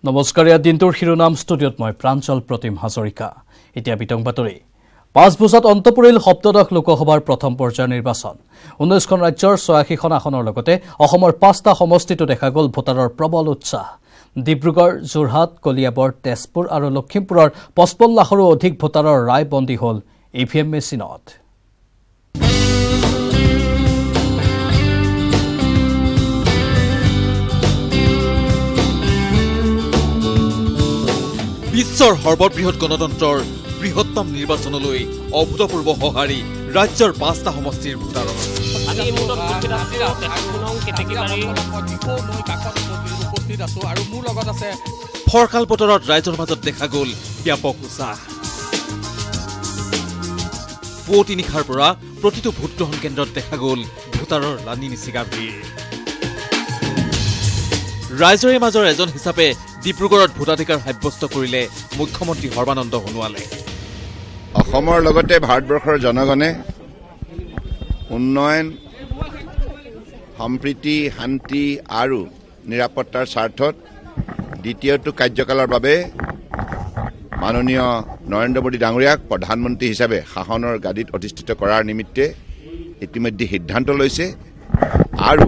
নমস্কাৰ ইয়া দিনটোৰ শিৰোনাম ষ্টুডিঅ'ত মই প্ৰাঞ্জল প্ৰতিম হাজৰিকা এতিয়া বিতং বাতৰি 5 বজাত অন্ত পৰিল সপ্তদশ লোকসভাৰ প্ৰথম পৰ্যায়ৰ নিৰ্বাচন 19খন ৰাজ্যৰ 86খন আসনৰ লগতে অসমৰ 5টা সমষ্টিতো দেখা গ'ল ভোটাৰৰ প্ৰবল উৎসাহ ডিব্ৰুগড় যোৰহাট কলিয়াবৰ তেজপুৰ আৰু লখিমপুৰৰ 55 লাখৰো অধিক ভোটাৰৰ ৰায় বন্দী হ'ল ইভিএম মেচিনত বিশ্বৰ সৰ্ববৃহৎ গণতন্ত্ৰৰ বৃহত্তম নিৰ্বাচনলৈ অভূতপূৰ্ব সঁহাৰি ৰাজ্যৰ 5টা সমষ্টিৰ ভোটাৰৰ ফৰকাল বতৰত ৰাইজৰ মাজত দেখা গ'ল ব্যাপক উৎসাহ পুৱতি নিশাৰ পৰা প্ৰতিটো ভোটগ্ৰহণ কেন্দ্ৰত দেখা গ'ল ভোটাৰৰ লানি নিচিগা ভিৰ ৰাইজৰে মাজৰ এজন হিচাপে ডিব্ৰুগড়ত ভোটাধিকাৰ সাব্যস্ত কৰিলে মুখ্যমন্ত্ৰী সৰ্বানন্দ সোণোৱালে অসমৰ লগতে ভাৰতবৰ্ষৰ জনগণে উন্নয়ন সম্প্ৰীতি শান্তি আৰু নিৰাপত্তাৰ স্বাৰ্থত দ্বিতীয়টো কাৰ্যকালৰ বাবে মাননীয় নৰেন্দ্ৰ মোদী ডাঙৰীয়াক প্ৰধানমন্ত্ৰী হিচাপে শাসনৰ গাদীত অধিষ্ঠিত কৰাৰ নিমিত্তে ইতিমধ্যে সিদ্ধান্ত লৈছে আৰু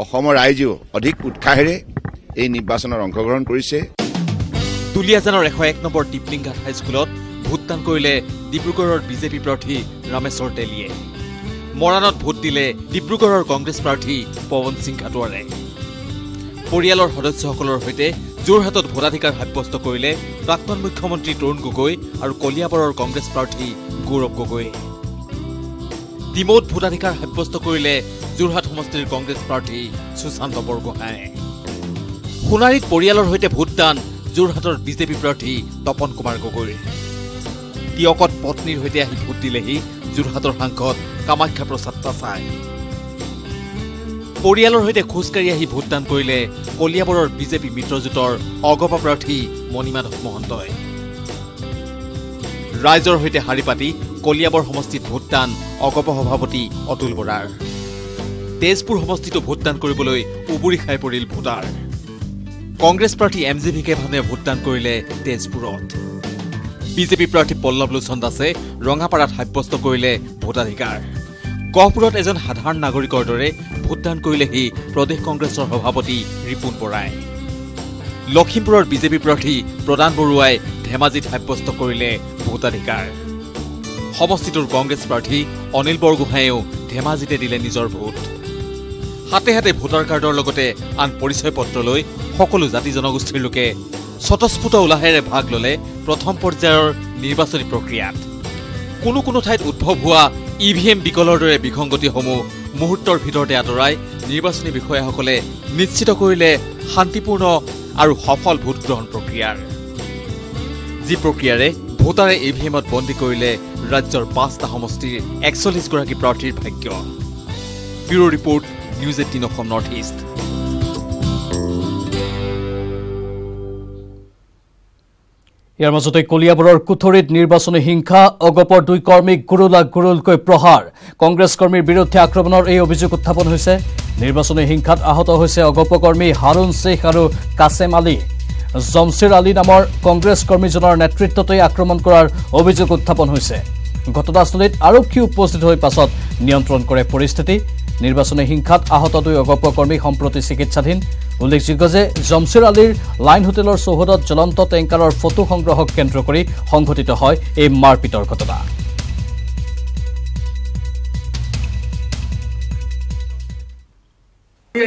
অসমৰ ৰাইজেও অধিক উৎসাহেৰে এই নিৰ্বাচনত অংশগ্ৰহণ কৰিছে দুলিয়াজানৰ 101 নম্বৰ টিপলিংঘাট হাইস্কুলত ভোটদান কৰিলে ডিব্ৰুগড়ৰ বিজেপি প্ৰাৰ্থী ৰামেশ্বৰ তেলীয়ে মৰাণত ভোট দিলে ডিব্ৰুগড়ৰ কংগ্ৰেছ প্ৰাৰ্থী পৱন সিং ঘাটোৱাৰে পৰিয়ালৰ সদস্যসকলৰ সৈতে যোৰহাটত ভোটাধিকাৰ সাব্যস্ত কৰিলে প্ৰাক্তন মুখ্যমন্ত্ৰী তৰুণ গগৈ আৰু কলিয়াবৰৰ কংগ্ৰেছ প্ৰাৰ্থী গৌৰৱ গগৈ ডিমৌত ভোটাধিকাৰ সাব্যস্ত কৰিলে যোৰহাট সমষ্টিৰ কংগ্ৰেছ প্ৰাৰ্থী সুশান্ত বৰগোহাঁই সোণাৰীত পৰিয়ালৰ সৈতে ভোটদান যোৰহাটৰ বিজেপি প্ৰাৰ্থী তপন কুমাৰ গগৈ তিয়কত পত্নীৰ সৈতে আহি ভোট দিলেহি যোৰহাটৰ সাংসদ কামাখ্যা প্ৰসাদ তাছাই পৰিয়ালৰ সৈতে খোজকাঢ়ি আহি ভোটদান কৰিলে কলিয়াবৰৰ বিজেপি মিত্ৰজোঁটৰ অগপা প্ৰাৰ্থী মণিমাধৱ মহন্তই ৰাইজৰ সৈতে শাৰী পাতি কলিয়াবৰ সমষ্টিত ভোটদান অগপ সভাপতি অতুল বৰাৰ তেজপুৰ সমষ্টিতো ভোটদান কৰিবলৈ উবুৰি খাই পৰিল ভোটাৰ কংগ্ৰেছ প্ৰাৰ্থী MJVK ভানে ভোটদান কৰিলে তেজপুৰত বিজেপি প্ৰাৰ্থী পল্লৱ লোচন দাসে ৰঙাপাৰাত সাব্যস্ত কৰিলে ভোটাধিকাৰ গহপুৰত এজন সাধাৰণ নাগৰিকৰ দৰে ভোটদান কৰিলেহি প্ৰদেশ কংগ্ৰেছৰ সভাপতি ৰিপুণ বৰাই লখিমপুৰৰ বিজেপি প্ৰাৰ্থী প্ৰদান বৰুৱাই ধেমাজিত সাব্যস্ত কৰিলে ভোটাধিকাৰ সমষ্টিটোৰ কংগ্ৰেছ প্ৰাৰ্থী অনিল বৰগোহাঁয়েও ধেমাজিতে দিলে নিজৰ ভোট হাতে হাতে ভোটাৰ কাৰ্ডৰ লগতে আন পৰিচয় পত্ৰ লৈ সকলো জাতি জনগোষ্ঠীৰ লোকে স্বতঃস্ফূৰ্ত উলাহেৰে ভাগ ললে প্ৰথম পৰ্যায়ৰ নিৰ্বাচনী প্ৰক্ৰিয়াত কোনো ঠাইত উদ্ভৱ হোৱা ইভিএম বিকলৰ দৰে বিসংগতিসমূহ মুহূৰ্তৰ ভিতৰতে আঁতৰাই নিৰ্বাচনী বিষয়াসকলে নিশ্চিত কৰিলে শান্তিপূৰ্ণ আৰু সফল ভোটগ্ৰহণ প্ৰক্ৰিয়াৰ যি প্ৰক্ৰিয়াৰে ভোটাৰে ইভিএমত বন্দী কৰিলে ৰাজ্যৰ 5টা সমষ্টিৰ 41 গৰাকী প্ৰাৰ্থীৰ ভাগ্য bureau report news 18 Assam north east ইয়াৰ মাজতে কলিয়াবৰৰ কুথৰিত নিৰ্বাচনী হিংসা অগপৰ 2 কৰ্মীক গুৰুলকৈ প্ৰহাৰ কংগ্ৰেছ কৰ্মীৰ বিৰুদ্ধে আক্ৰমণৰ এই অভিযোগ উত্থাপন হৈছে নিৰ্বাচনী হিংসাত আহত হৈছে অগপ কৰ্মী হাৰুন শেখ আৰু কাছেম আলী জমছিৰ আলী নামৰ কংগ্ৰেছ কৰ্মীজনৰ নেতৃত্বতে আক্ৰমণ কৰাৰ অভিযোগ উত্থাপন হৈছে ঘটনাস্থলীত আৰক্ষী উপস্থিত হৈ পাছত নিয়ন্ত্ৰণ কৰে পৰিস্থিতি নিৰ্বাচনী হিংসাত আহত 2 অগপ কৰ্মী সম্প্ৰতি চিকিৎসাধীন উল্লেখযোগ্য যে জমছিৰ আলীৰ লাইন হোটেলৰ চৌহদত জ্বলন্ত টেংকাৰৰ ফটো সংগ্ৰহক কেন্দ্ৰ কৰি সংঘটিত হয় এই মাৰপিটৰ ঘটনা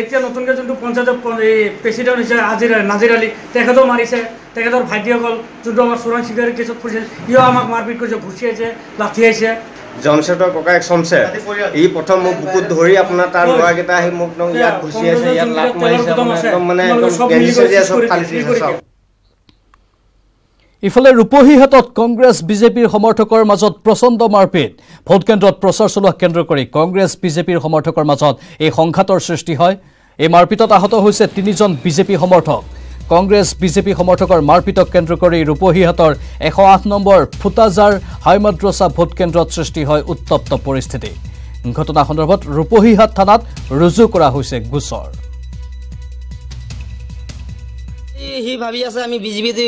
এতিয়া নতুনকৈ যোনটো পঞ্চায়তৰ প্ৰেচিডেণ্ট হৈছে নাজিৰ আলী তেখেতেও মাৰিছে তেখেতৰ ভাইটিসকল যোনটো আমাৰ চোৰাং চিকাৰী কেছত ফুৰিছিল সিও আমাক মাৰপিট কৰিছে ঘুচিয়াইছে লাঠিয়াইছে জমছেটৰ ককায়েক শমছেদ ই প্ৰথম মোক বুকুত ধৰি আপোনাৰ তাৰ ল'ৰাকেইটা আহি মোক ইয়াত ঘুচিয়াইছে ইয়াত লাট মাৰিছে ইফালে ৰূপহীহাটত কংগ্ৰেছ বিজেপিৰ সমৰ্থকৰ মাজত প্ৰচণ্ড মাৰপিট ভোটকেন্দ্ৰত প্ৰচাৰ চলোৱা কেন্দ্ৰ কৰি কংগ্ৰেছ বিজেপিৰ সমৰ্থকৰ মাজত এই সংঘাতৰ সৃষ্টি হয় এই মাৰপিটত আহত হৈছে 3জন বিজেপি সমৰ্থক কংগ্ৰেছ বিজেপি সমৰ্থকৰ মাৰপিটক কেন্দ্ৰ কৰি ৰূপহীহাটৰ 108 নম্বৰ ফুটাজাৰ হাই মাদ্ৰাছা ভোটকেন্দ্ৰত সৃষ্টি হয় উত্তপ্ত পৰিস্থিতি ঘটনা সন্দৰ্ভত ৰূপহীহাট থানাত ৰুজু কৰা হৈছে গোচৰ সি ভাবি আছে আমি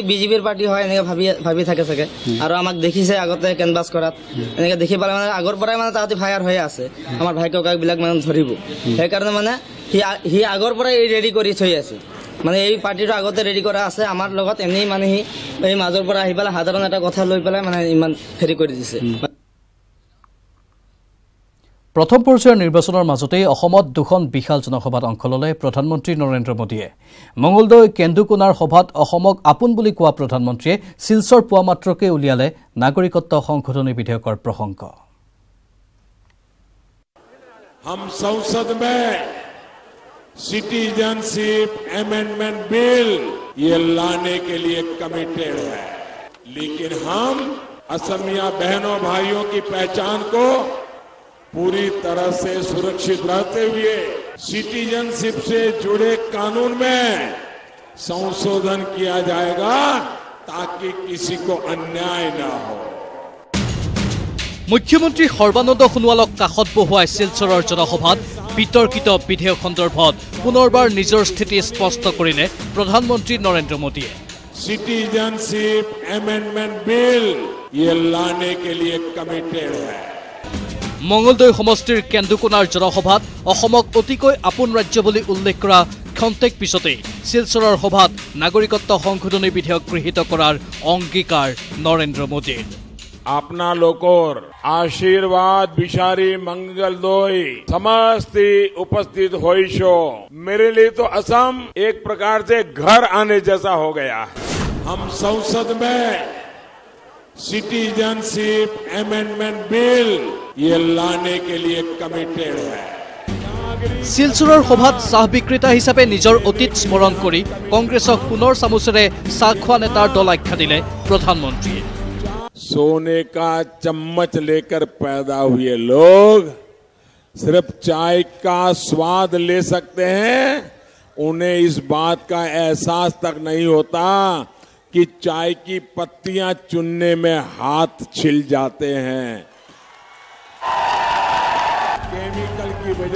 বিজেপিৰ পাৰ্টি হয় এনেকে ভাবি থাকে চাগে আৰু আমাক দেখিছে আগতে কেনভাছ কৰাত এনেকে দেখি পালে মানে আগৰ পৰাই মানে তাহাঁতি ফায়াৰ হৈ আছে আমাৰ ভাই ককাবিলাক মানে ধৰিব সেইকাৰণে মানে সি আগৰ পৰাই ৰেডি কৰি থৈ আছে মানে এই পাৰ্টিটো আগতে ৰেডি কৰা আছে আমাৰ লগত এনেই মানে সি এই মাজৰ পৰা আহি পেলাই সাধাৰণ এটা কথা লৈ পেলাই মানে ইমান হেৰি কৰি দিছে প্ৰথম পৰ্যায়ৰ নিৰ্বাচনৰ মাজতেই অসমত দুখন বিশাল জনসভাত অংশ ল'লে প্ৰধানমন্ত্ৰী নৰেন্দ্ৰ মোদীয়ে মঙলদৈ কেন্দুকোনাৰ সভাত অসমক আপোন বুলি কোৱা প্ৰধানমন্ত্ৰীয়ে শিলচৰ পোৱা মাত্ৰকে উলিয়ালে নাগৰিকত্ব সংশোধনী বিধেয়কৰ প্ৰসংগ हम संसद में सिटीजनशिप अमेंडमेंट बिल ये लाने के लिए कमिटेड है लेकिन हम असमिया बहनों भाइयों की पहचान को पूरी तरह से सुरक्षित रहते हुए सिटीजनशिप से जुड़े कानून में संशोधन किया जाएगा ताकि किसी को अन्याय न हो मुख्यमंत्री सर्बानंद सोनोवालक काखत बहुवाई शिलचৰৰ জনসভাত বিতৰ্কিত বিধেয়ক সন্দৰ্ভত পুনৰবাৰ নিজৰ স্থিতি স্পষ্ট কৰিলে প্ৰধানমন্ত্ৰী নৰেন্দ্ৰ মোদীয়ে सिटीजनशिप अमेंडमेंट बिल ये लाने के लिए कमिटेड है মঙলদৈ সমষ্টিৰ কেন্দুকোনাৰ জনসভাত অসমক অতিকৈ আপোন ৰাজ্য বুলি উল্লেখ কৰা ক্ষন্তেক পিছতেই শিলচৰৰ সভাত নাগৰিকত্ব সংশোধনী বিধেয়ক গৃহীত কৰাৰ অংগীকাৰ নৰেন্দ্ৰ মোদীৰ अपना लोकोर आशीर्वाद बिचारी मंगल दोई समस्ती उपस्थित होइशो मेरे लिए तो असम एक प्रकार से घर आने जैसा हो गया हम संसद में सिटीजनशिप अमेंडमेंट बिल ये लाने के लिए कमिटेड है শিলচৰৰ সভাত চাহ বিক্ৰেতা হিচাপে নিজৰ অতীত স্মৰণ কৰি কংগ্ৰেছক পুনৰ চামুচেৰে চাহ খোৱা নেতাৰ দল আখ্যা দিলে প্ৰধানমন্ত্ৰীয়ে सोने का चम्मच लेकर पैदा हुए लोग सिर्फ चाय का स्वाद ले सकते हैं उन्हें इस बात का एहसास तक नहीं होता कि चाय की पत्तियां चुनने में हाथ छिल जाते हैं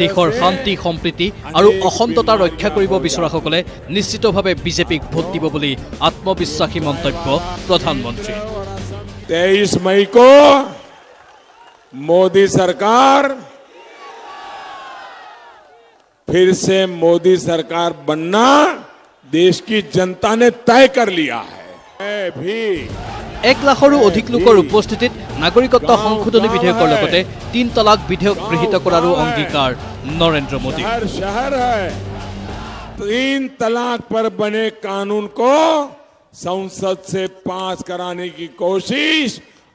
দেশৰ শান্তি সম্প্ৰীতি আৰু অখণ্ডতা ৰক্ষা কৰিব বিচৰাসকলে নিশ্চিতভাৱে বিজেপিক ভোট দিব বুলি আত্মবিশ্বাসী মন্তব্য প্ৰধানমন্ত্ৰী 23 मई को मोदी सरकार फिर से मोदी सरकार बनना देश की जनता ने तय कर लिया है भी 1 লাখৰো অধিক লোকৰ উপস্থিতিত নাগৰিকত্ব সংশোধনী বিধেয়কৰ লগতে 3 তালাক বিধেয়ক গৃহীত কৰাৰো অংগীকাৰ নৰেন্দ্ৰ মোদী हर शहर है 3 तलाक पर बने कानून को संसद से पास कराने की कोशिश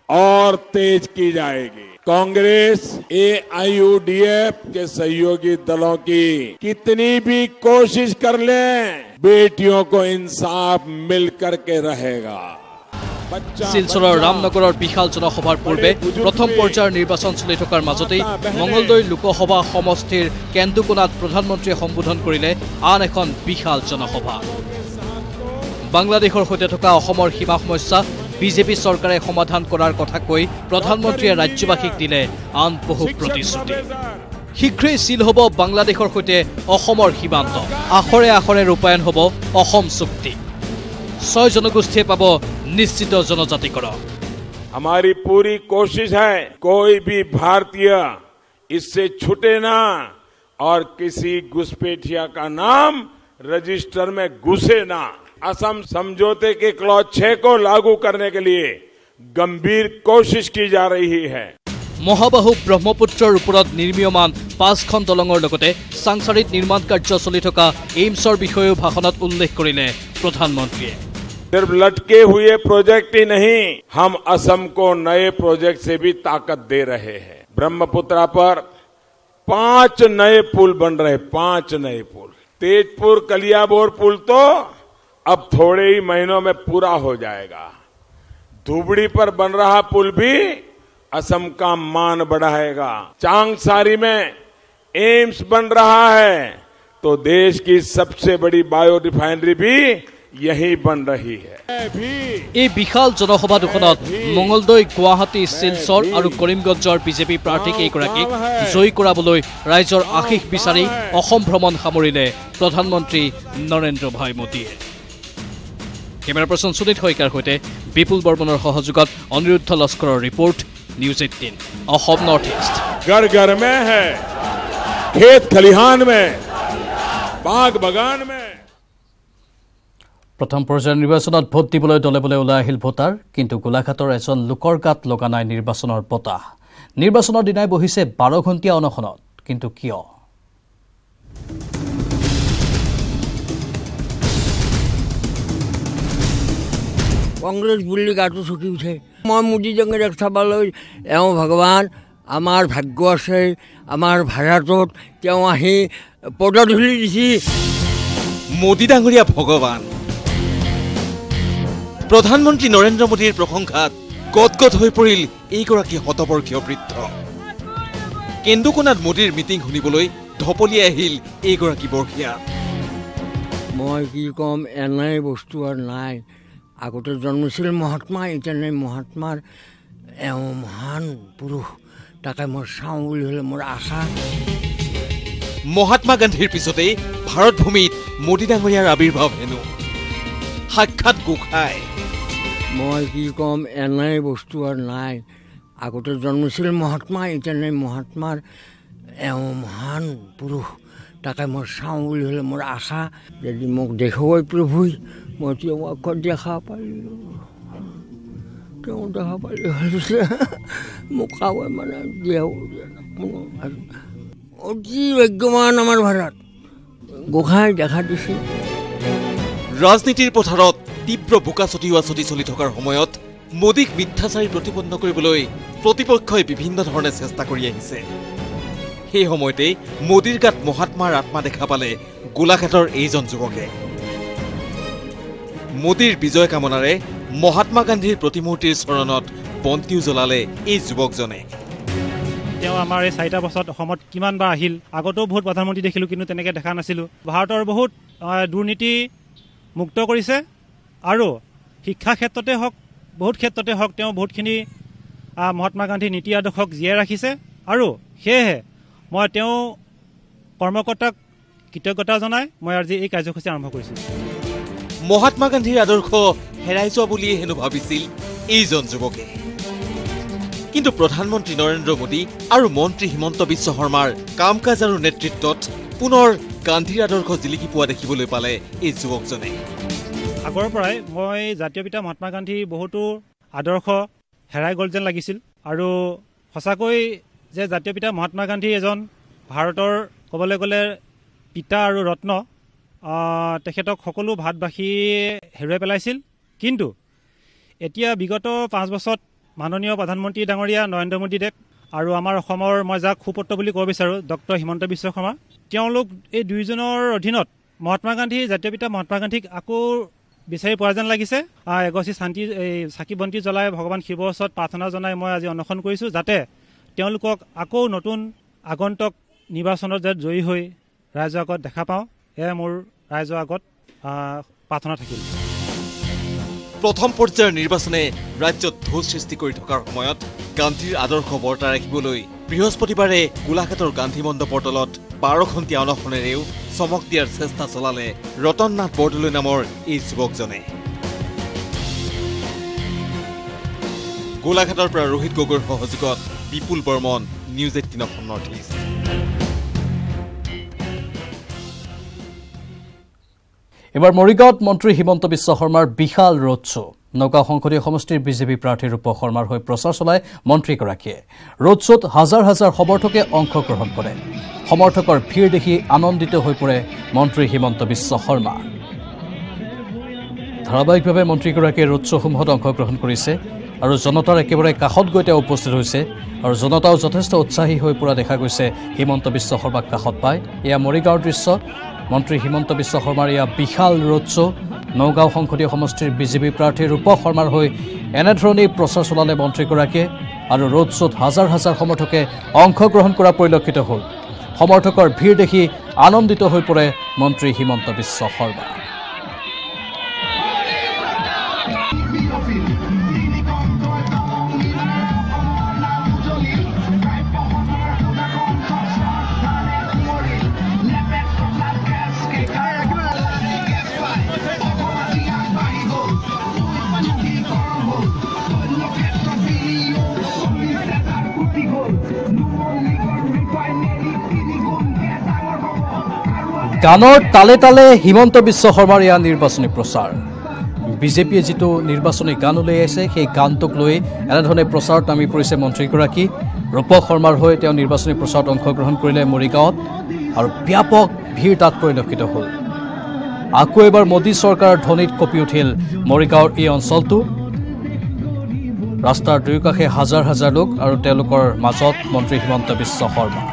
और तेज की जाएगी कांग्रेस AIUDF के सहयोगी दलों की कितनी भी कोशिश कर लें बेटियों को इंसाफ मिल करके रहेगा শিলচৰৰ ৰামনগৰৰ বিশাল জনসভাৰ পূৰ্বে প্ৰথম পৰ্যায়ৰ নিৰ্বাচন চলি থকাৰ মাজতেই মঙলদৈ লোকসভা সমষ্টিৰ কেন্দুকোনাত প্ৰধানমন্ত্ৰীয়ে সম্বোধন কৰিলে আন এখন বিশাল জনসভা বাংলাদেশৰ সৈতে থকা অসমৰ সীমা সমস্যা বিজেপি চৰকাৰে সমাধান কৰাৰ কথা কৈ প্ৰধানমন্ত্ৰীয়ে ৰাজ্যবাসীক দিলে আন বহু প্ৰতিশ্ৰুতি শীঘ্ৰেই চিল হ'ব বাংলাদেশৰ সৈতে অসমৰ সীমান্ত আখৰে আখৰে ৰূপায়ণ হ'ব অসম চুক্তি 6 জনগোষ্ঠীয়ে পাব निश्चित जनजातिकरण हमारी पूरी कोशिश है कोई भी भारतीय इससे छूटे ना और किसी घुसपैठिया का नाम रजिस्टर में घुसे ना असम समझौते के क्लॉज 6 को लागू करने के लिए गंभीर कोशिश की जा रही है মহাবাহু ব্ৰহ্মপুত্ৰৰ ওপৰত নিৰ্মীয়মান 5খন দলঙৰ লগতে সাংসাৰিক নিৰ্মাণ কাৰ্য চলি থকা এইমছৰ বিষয়েও ভাষণত উল্লেখ কৰিলে প্ৰধানমন্ত্ৰীয়ে सिर्फ लटके हुए प्रोजेक्ट ही नहीं हम असम को नए प्रोजेक्ट से भी ताकत दे रहे हैं ब्रह्मपुत्रा पर 5 नए पुल बन रहे 5 नए पुल तेजपुर कलियाबोर पुल तो अब थोड़े ही महीनों में पूरा हो जाएगा धुबड़ी पर बन रहा पुल भी असम का मान बढ़ाएगा चांगसारी में एम्स बन रहा है तो देश की सबसे बड़ी बायो रिफाइनरी भी यही बन रही है এই বিশাল জনসভা দুখনত মঙলদৈ গুৱাহাটী শিলচৰ আৰু কৰিমগঞ্জৰ বিজেপি প্ৰাৰ্থীক এইগৰাকীক জয়ী কৰাবলৈ ৰাইজৰ আশীষ বিচাৰি অসম ভ্ৰমণ সামৰিলে প্ৰধানমন্ত্ৰী নৰেন্দ্ৰ ভাই মোদীয়ে কেমেৰা পাৰ্চন সুনীত শইকীয়াৰ সৈতে বিপুল বৰ্মনৰ সহযোগত অনিৰুদ্ধ লস্কৰৰ report news 18 Assam north east घर घर में है खेत खलिहान में बाग बगान में প্ৰথম পৰ্যায়ৰ নিৰ্বাচনত ভোট দিবলৈ দলে বলে ওলাই আহিল ভোটাৰ কিন্তু গোলাঘাটৰ এজন লোকৰ গাত লগা নাই নিৰ্বাচনৰ বতাহ নিৰ্বাচনৰ দিনাই বহিছে 12 ঘণ্টীয়া অনশনত কিন্তু কিয় কংগ্ৰেছ বুলি গাটো চকি উঠে মই মোদী ডাঙৰীয়াক দেখা চাবলৈ এওঁ ভগৱান আমাৰ ভাগ্য আছে আমাৰ ভাৰতত তেওঁ আহি পদধূলি দিছে মোদী ডাঙৰীয়া ভগৱান প্ৰধানমন্ত্ৰী নৰেন্দ্ৰ মোদীৰ প্ৰশংসাত গদগদ হৈ পৰিল এইগৰাকী হতবৰ্ষীয় বৃদ্ধ কেন্দুকোনাত মোদীৰ মিটিং শুনিবলৈ ঢপলিয়াই আহিল এইগৰাকী বৰ্ষীয়া মই কি ক'ম এনে বস্তু আৰু নাই আগতে জন্মিছিল মহাত্মা এতিয়া নাই মহাত্মাৰ এওঁ মহান পুৰুষ তাকে মই চাওঁ বুলি হ'লে মোৰ আশা মহাত্মা গান্ধীৰ পিছতেই ভাৰত ভূমিত মোদী ডাঙৰীয়াৰ আবিৰ্ভাৱ হেনো সাক্ষাৎ গোসাঁই মই কি ক'ম এনে বস্তু আৰু নাই আগতে জন্মিছিল মহাত্মা এতিয়া নাই মহাত্মাৰ এওঁ মহান পুৰুষ তাকে মই চাওঁ বুলি হ'লে মোৰ আশা যদি মোক দেখুৱাই প্ৰভুই মই তেওঁ আকৌ দেখা পালোঁ তেওঁ দেখা পালি হৈছে মোক কাৱে মানে অতি ভাগ্যৱান আমাৰ ভাৰত গোসাঁই দেখা দিছে ৰাজনীতিৰ পথাৰত তীব্ৰ বোকা ছটিওৱা চলি থকাৰ সময়ত মোদীক মিথ্যাচাৰী প্ৰতিপন্ন কৰিবলৈ প্ৰতিপক্ষই বিভিন্ন ধৰণে চেষ্টা কৰি আহিছে সেই সময়তেই মোদীৰ গাত মহাত্মাৰ আত্মা দেখা পালে গোলাঘাটৰ এইজন যুৱকে মোদীৰ বিজয় কামনাৰে মহাত্মা গান্ধীৰ প্ৰতিমূৰ্তিৰ চৰণত বন্তিও জ্বলালে এই যুৱকজনে তেওঁ আমাৰ এই 4টা বছৰত অসমত কিমানবাৰ আহিল আগতেও বহুত প্ৰধানমন্ত্ৰী দেখিলোঁ কিন্তু তেনেকৈ দেখা নাছিলোঁ ভাৰতৰ বহুত দুৰ্নীতি মুক্ত কৰিছে আৰু শিক্ষা ক্ষেত্ৰতে হওক বহুত ক্ষেত্ৰতে হওক তেওঁ বহুতখিনি মহাত্মা গান্ধীৰ নীতি আদৰ্শক জীয়াই ৰাখিছে আৰু সেয়েহে মই তেওঁ কৰ্মকৰ্তাক কৃতজ্ঞতা জনাই মই আজি এই কাৰ্যসূচী আৰম্ভ কৰিছোঁ মহাত্মা গান্ধীৰ আদৰ্শ হেৰাই যোৱা বুলিয়ে হেনো ভাবিছিল এইজন যুৱকে কিন্তু প্ৰধানমন্ত্ৰী নৰেন্দ্ৰ মোদী আৰু মন্ত্ৰী হিমন্ত বিশ্ব শৰ্মাৰ কাম কাজ আৰু নেতৃত্বত পুনৰ গান্ধীৰ আদৰ্শ জিলিকি পোৱা দেখিবলৈ পালে এই যুৱকজনে আগৰ পৰাই মই জাতীয় পিতা মহাত্মা গান্ধীৰ বহুতো আদৰ্শ হেৰাই গ'ল যেন লাগিছিল আৰু সঁচাকৈ যে জাতীয় পিতা মহাত্মা গান্ধী এজন ভাৰতৰ ক'বলৈ গ'লে পিতা আৰু ৰত্ন তেখেতক সকলো ভাৰতবাসীয়ে হেৰুৱাই পেলাইছিল কিন্তু এতিয়া বিগত 5 বছৰত মাননীয় প্ৰধানমন্ত্ৰী ডাঙৰীয়া নৰেন্দ্ৰ মোদীদেৱ আৰু আমাৰ অসমৰ মই যাক সুপুত্ৰ বুলি ক'ব বিচাৰোঁ ডক্টৰ হিমন্ত বিশ্ব শৰ্মা তেওঁলোক এই দুয়োজনৰ অধীনত মহাত্মা গান্ধী জাতীয় পিতা মহাত্মা গান্ধীক আকৌ বিচাৰি পোৱা যেন লাগিছে এগছি শান্তি চাকি বন্তি জ্বলাই ভগৱান শিৱৰ ওচৰত প্ৰাৰ্থনা জনাই মই আজি অনশন কৰিছোঁ যাতে তেওঁলোকক আকৌ নতুন আগন্তুক নিৰ্বাচনত যাতে জয়ী হৈ ৰাইজৰ আগত দেখা পাওঁ এয়া মোৰ ৰাইজৰ আগত প্ৰাৰ্থনা থাকিল প্ৰথম পৰ্যায়ৰ নিৰ্বাচনে ৰাজ্যত ঢৌ সৃষ্টি কৰি থকাৰ সময়ত গান্ধীৰ আদৰ্শ বৰ্তাই ৰাখিবলৈ বৃহস্পতিবাৰে গোলাঘাটৰ গান্ধী মণ্ডপৰ তলত 12 ঘণ্টীয়া অনশনেৰেও চমক দিয়াৰ চেষ্টা চলালে ৰতন নাথ বৰদলৈ নামৰ এই যুৱকজনে গোলাঘাটৰ পৰা ৰোহিত গগৈৰ সহযোগত Bipul Barman news 18 Assam north east এবাৰ মৰিগাঁৱত মন্ত্ৰী হিমন্ত বিশ্ব শৰ্মাৰ বিশাল ৰোড শ্ব' নগাঁও সংসদীয় সমষ্টিৰ বিজেপি প্ৰাৰ্থী ৰূপ শৰ্মাৰ হৈ প্ৰচাৰ চলায় মন্ত্ৰীগৰাকীয়ে ৰোড শ্ব'ত হাজাৰ হাজাৰ সমৰ্থকে অংশগ্ৰহণ কৰে সমৰ্থকৰ ভিৰ দেখি আনন্দিত হৈ পৰে মন্ত্ৰী হিমন্ত বিশ্ব শৰ্মা ধাৰাবাহিকভাৱে মন্ত্ৰীগৰাকীয়ে ৰোড শ্ব'সমূহত অংশগ্ৰহণ কৰিছে আৰু জনতাৰ একেবাৰে কাষত গৈ তেওঁ উপস্থিত হৈছে আৰু জনতাও যথেষ্ট উৎসাহী হৈ পৰা দেখা গৈছে হিমন্ত বিশ্ব শৰ্মাক কাষত পাই এয়া মৰিগাঁৱৰ দৃশ্য মন্ত্ৰী হিমন্ত বিশ্ব শৰ্মাৰ এয়া বিশাল ৰোড শ্ব' নগাঁও সংসদীয় সমষ্টিৰ বিজেপি প্ৰাৰ্থী ৰূপ শৰ্মাৰ হৈ এনেধৰণেই প্ৰচাৰ চলালে মন্ত্ৰীগৰাকীয়ে আৰু ৰোড শ্ব'ত হাজাৰ হাজাৰ সমৰ্থকে অংশগ্ৰহণ কৰা পৰিলক্ষিত হ'ল সমৰ্থকৰ ভিৰ দেখি আনন্দিত হৈ পৰে মন্ত্ৰী হিমন্ত বিশ্ব শৰ্মা গানৰ তালে তালে হিমন্ত বিশ্ব শৰ্মাৰ এয়া নিৰ্বাচনী প্ৰচাৰ বিজেপিয়ে যিটো নিৰ্বাচনী গান উলিয়াইছে সেই গানটোক লৈ এনেধৰণে প্ৰচাৰত নামি পৰিছে মন্ত্ৰীগৰাকী ৰূপক শৰ্মাৰ হৈ তেওঁ নিৰ্বাচনী প্ৰচাৰত অংশগ্ৰহণ কৰিলে মৰিগাঁৱত আৰু ব্যাপক ভিৰ তাত পৰিলক্ষিত হ'ল আকৌ এবাৰ মোদী চৰকাৰৰ ধ্বনিত কঁপি উঠিল মৰিগাঁৱৰ এই অঞ্চলটো ৰাস্তাৰ দুয়োকাষে হাজাৰ হাজাৰ লোক আৰু তেওঁলোকৰ মাজত মন্ত্ৰী হিমন্ত বিশ্ব শৰ্মা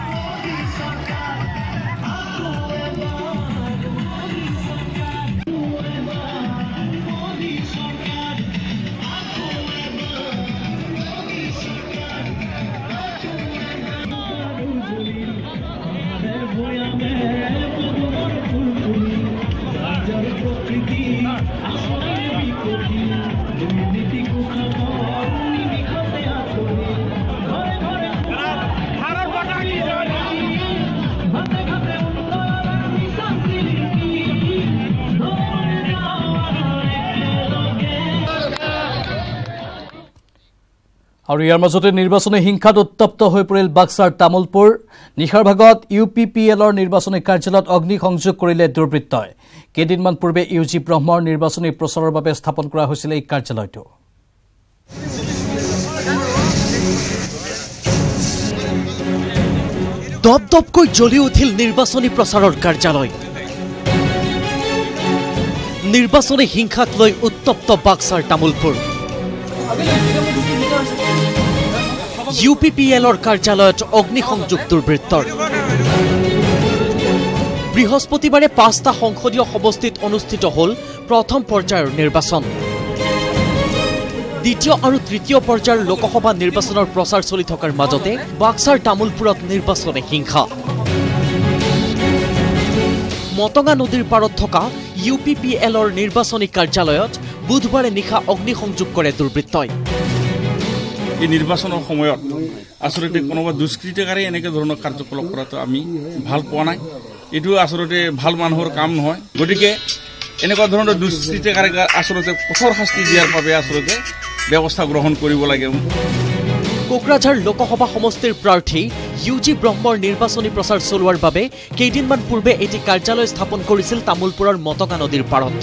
আৰু ইয়াৰ মাজতে নিৰ্বাচনী হিংসাত উত্তপ্ত হৈ পৰিল বাক্সাৰ তামুলপুৰ নিশাৰ ভাগত UPPLৰ নিৰ্বাচনী কাৰ্যালয়ত অগ্নিসংযোগ কৰিলে দুৰ্বৃত্তই কেইদিনমান পূৰ্বে UG ব্ৰহ্মৰ নিৰ্বাচনী প্ৰচাৰৰ বাবে স্থাপন কৰা হৈছিল এই কাৰ্যালয়টো দপদপকৈ জ্বলি উঠিল নিৰ্বাচনী প্ৰচাৰৰ কাৰ্যালয় নিৰ্বাচনী হিংসাক লৈ উত্তপ্ত বাক্সাৰ তামুলপুৰ UPPLৰ কাৰ্যালয়ত অগ্নিসংযোগ দুৰ্বৃত্তৰ বৃহস্পতিবাৰে 5টা সংসদীয় সমষ্টিত অনুষ্ঠিত হ'ল প্ৰথম পৰ্যায়ৰ নিৰ্বাচন দ্বিতীয় আৰু তৃতীয় পৰ্যায়ৰ লোকসভা নিৰ্বাচনৰ প্ৰচাৰ চলি থকাৰ মাজতে বাক্সাৰ তামুলপুৰত নিৰ্বাচনী হিংসা মতঙা নদীৰ পাৰত থকা UPPLৰ নিৰ্বাচনী কাৰ্যালয়ত বুধবাৰে নিশা অগ্নিসংযোগ কৰে দুৰ্বৃত্তই এই নিৰ্বাচনৰ সময়ত আসলতে কোনোবা দুষ্কৃতিকাৰী এনেকে ধৰণৰ কাৰ্যকলাপ কৰাটো আমি ভাল পোৱা নাই এটো আসলতে ভাল মানুহৰ কাম নহয় গতিকে এনেকুৱা ধৰণৰ দুষ্কৃতিকাৰী আসলতে কঠোৰ শাস্তি দিয়াৰ বাবে আসলতে ব্যৱস্থা গ্ৰহণ কৰিব লাগে কোকৰাঝাৰ লোকসভা সমষ্টিৰ প্ৰাৰ্থী UG ব্ৰহ্মৰ নিৰ্বাচনী প্ৰচাৰ চলোৱাৰ বাবে কেইদিনমান পূৰ্বে এটি কাৰ্যালয় স্থাপন কৰিছিল তামুলপুৰৰ মতঙা নদীৰ পাৰত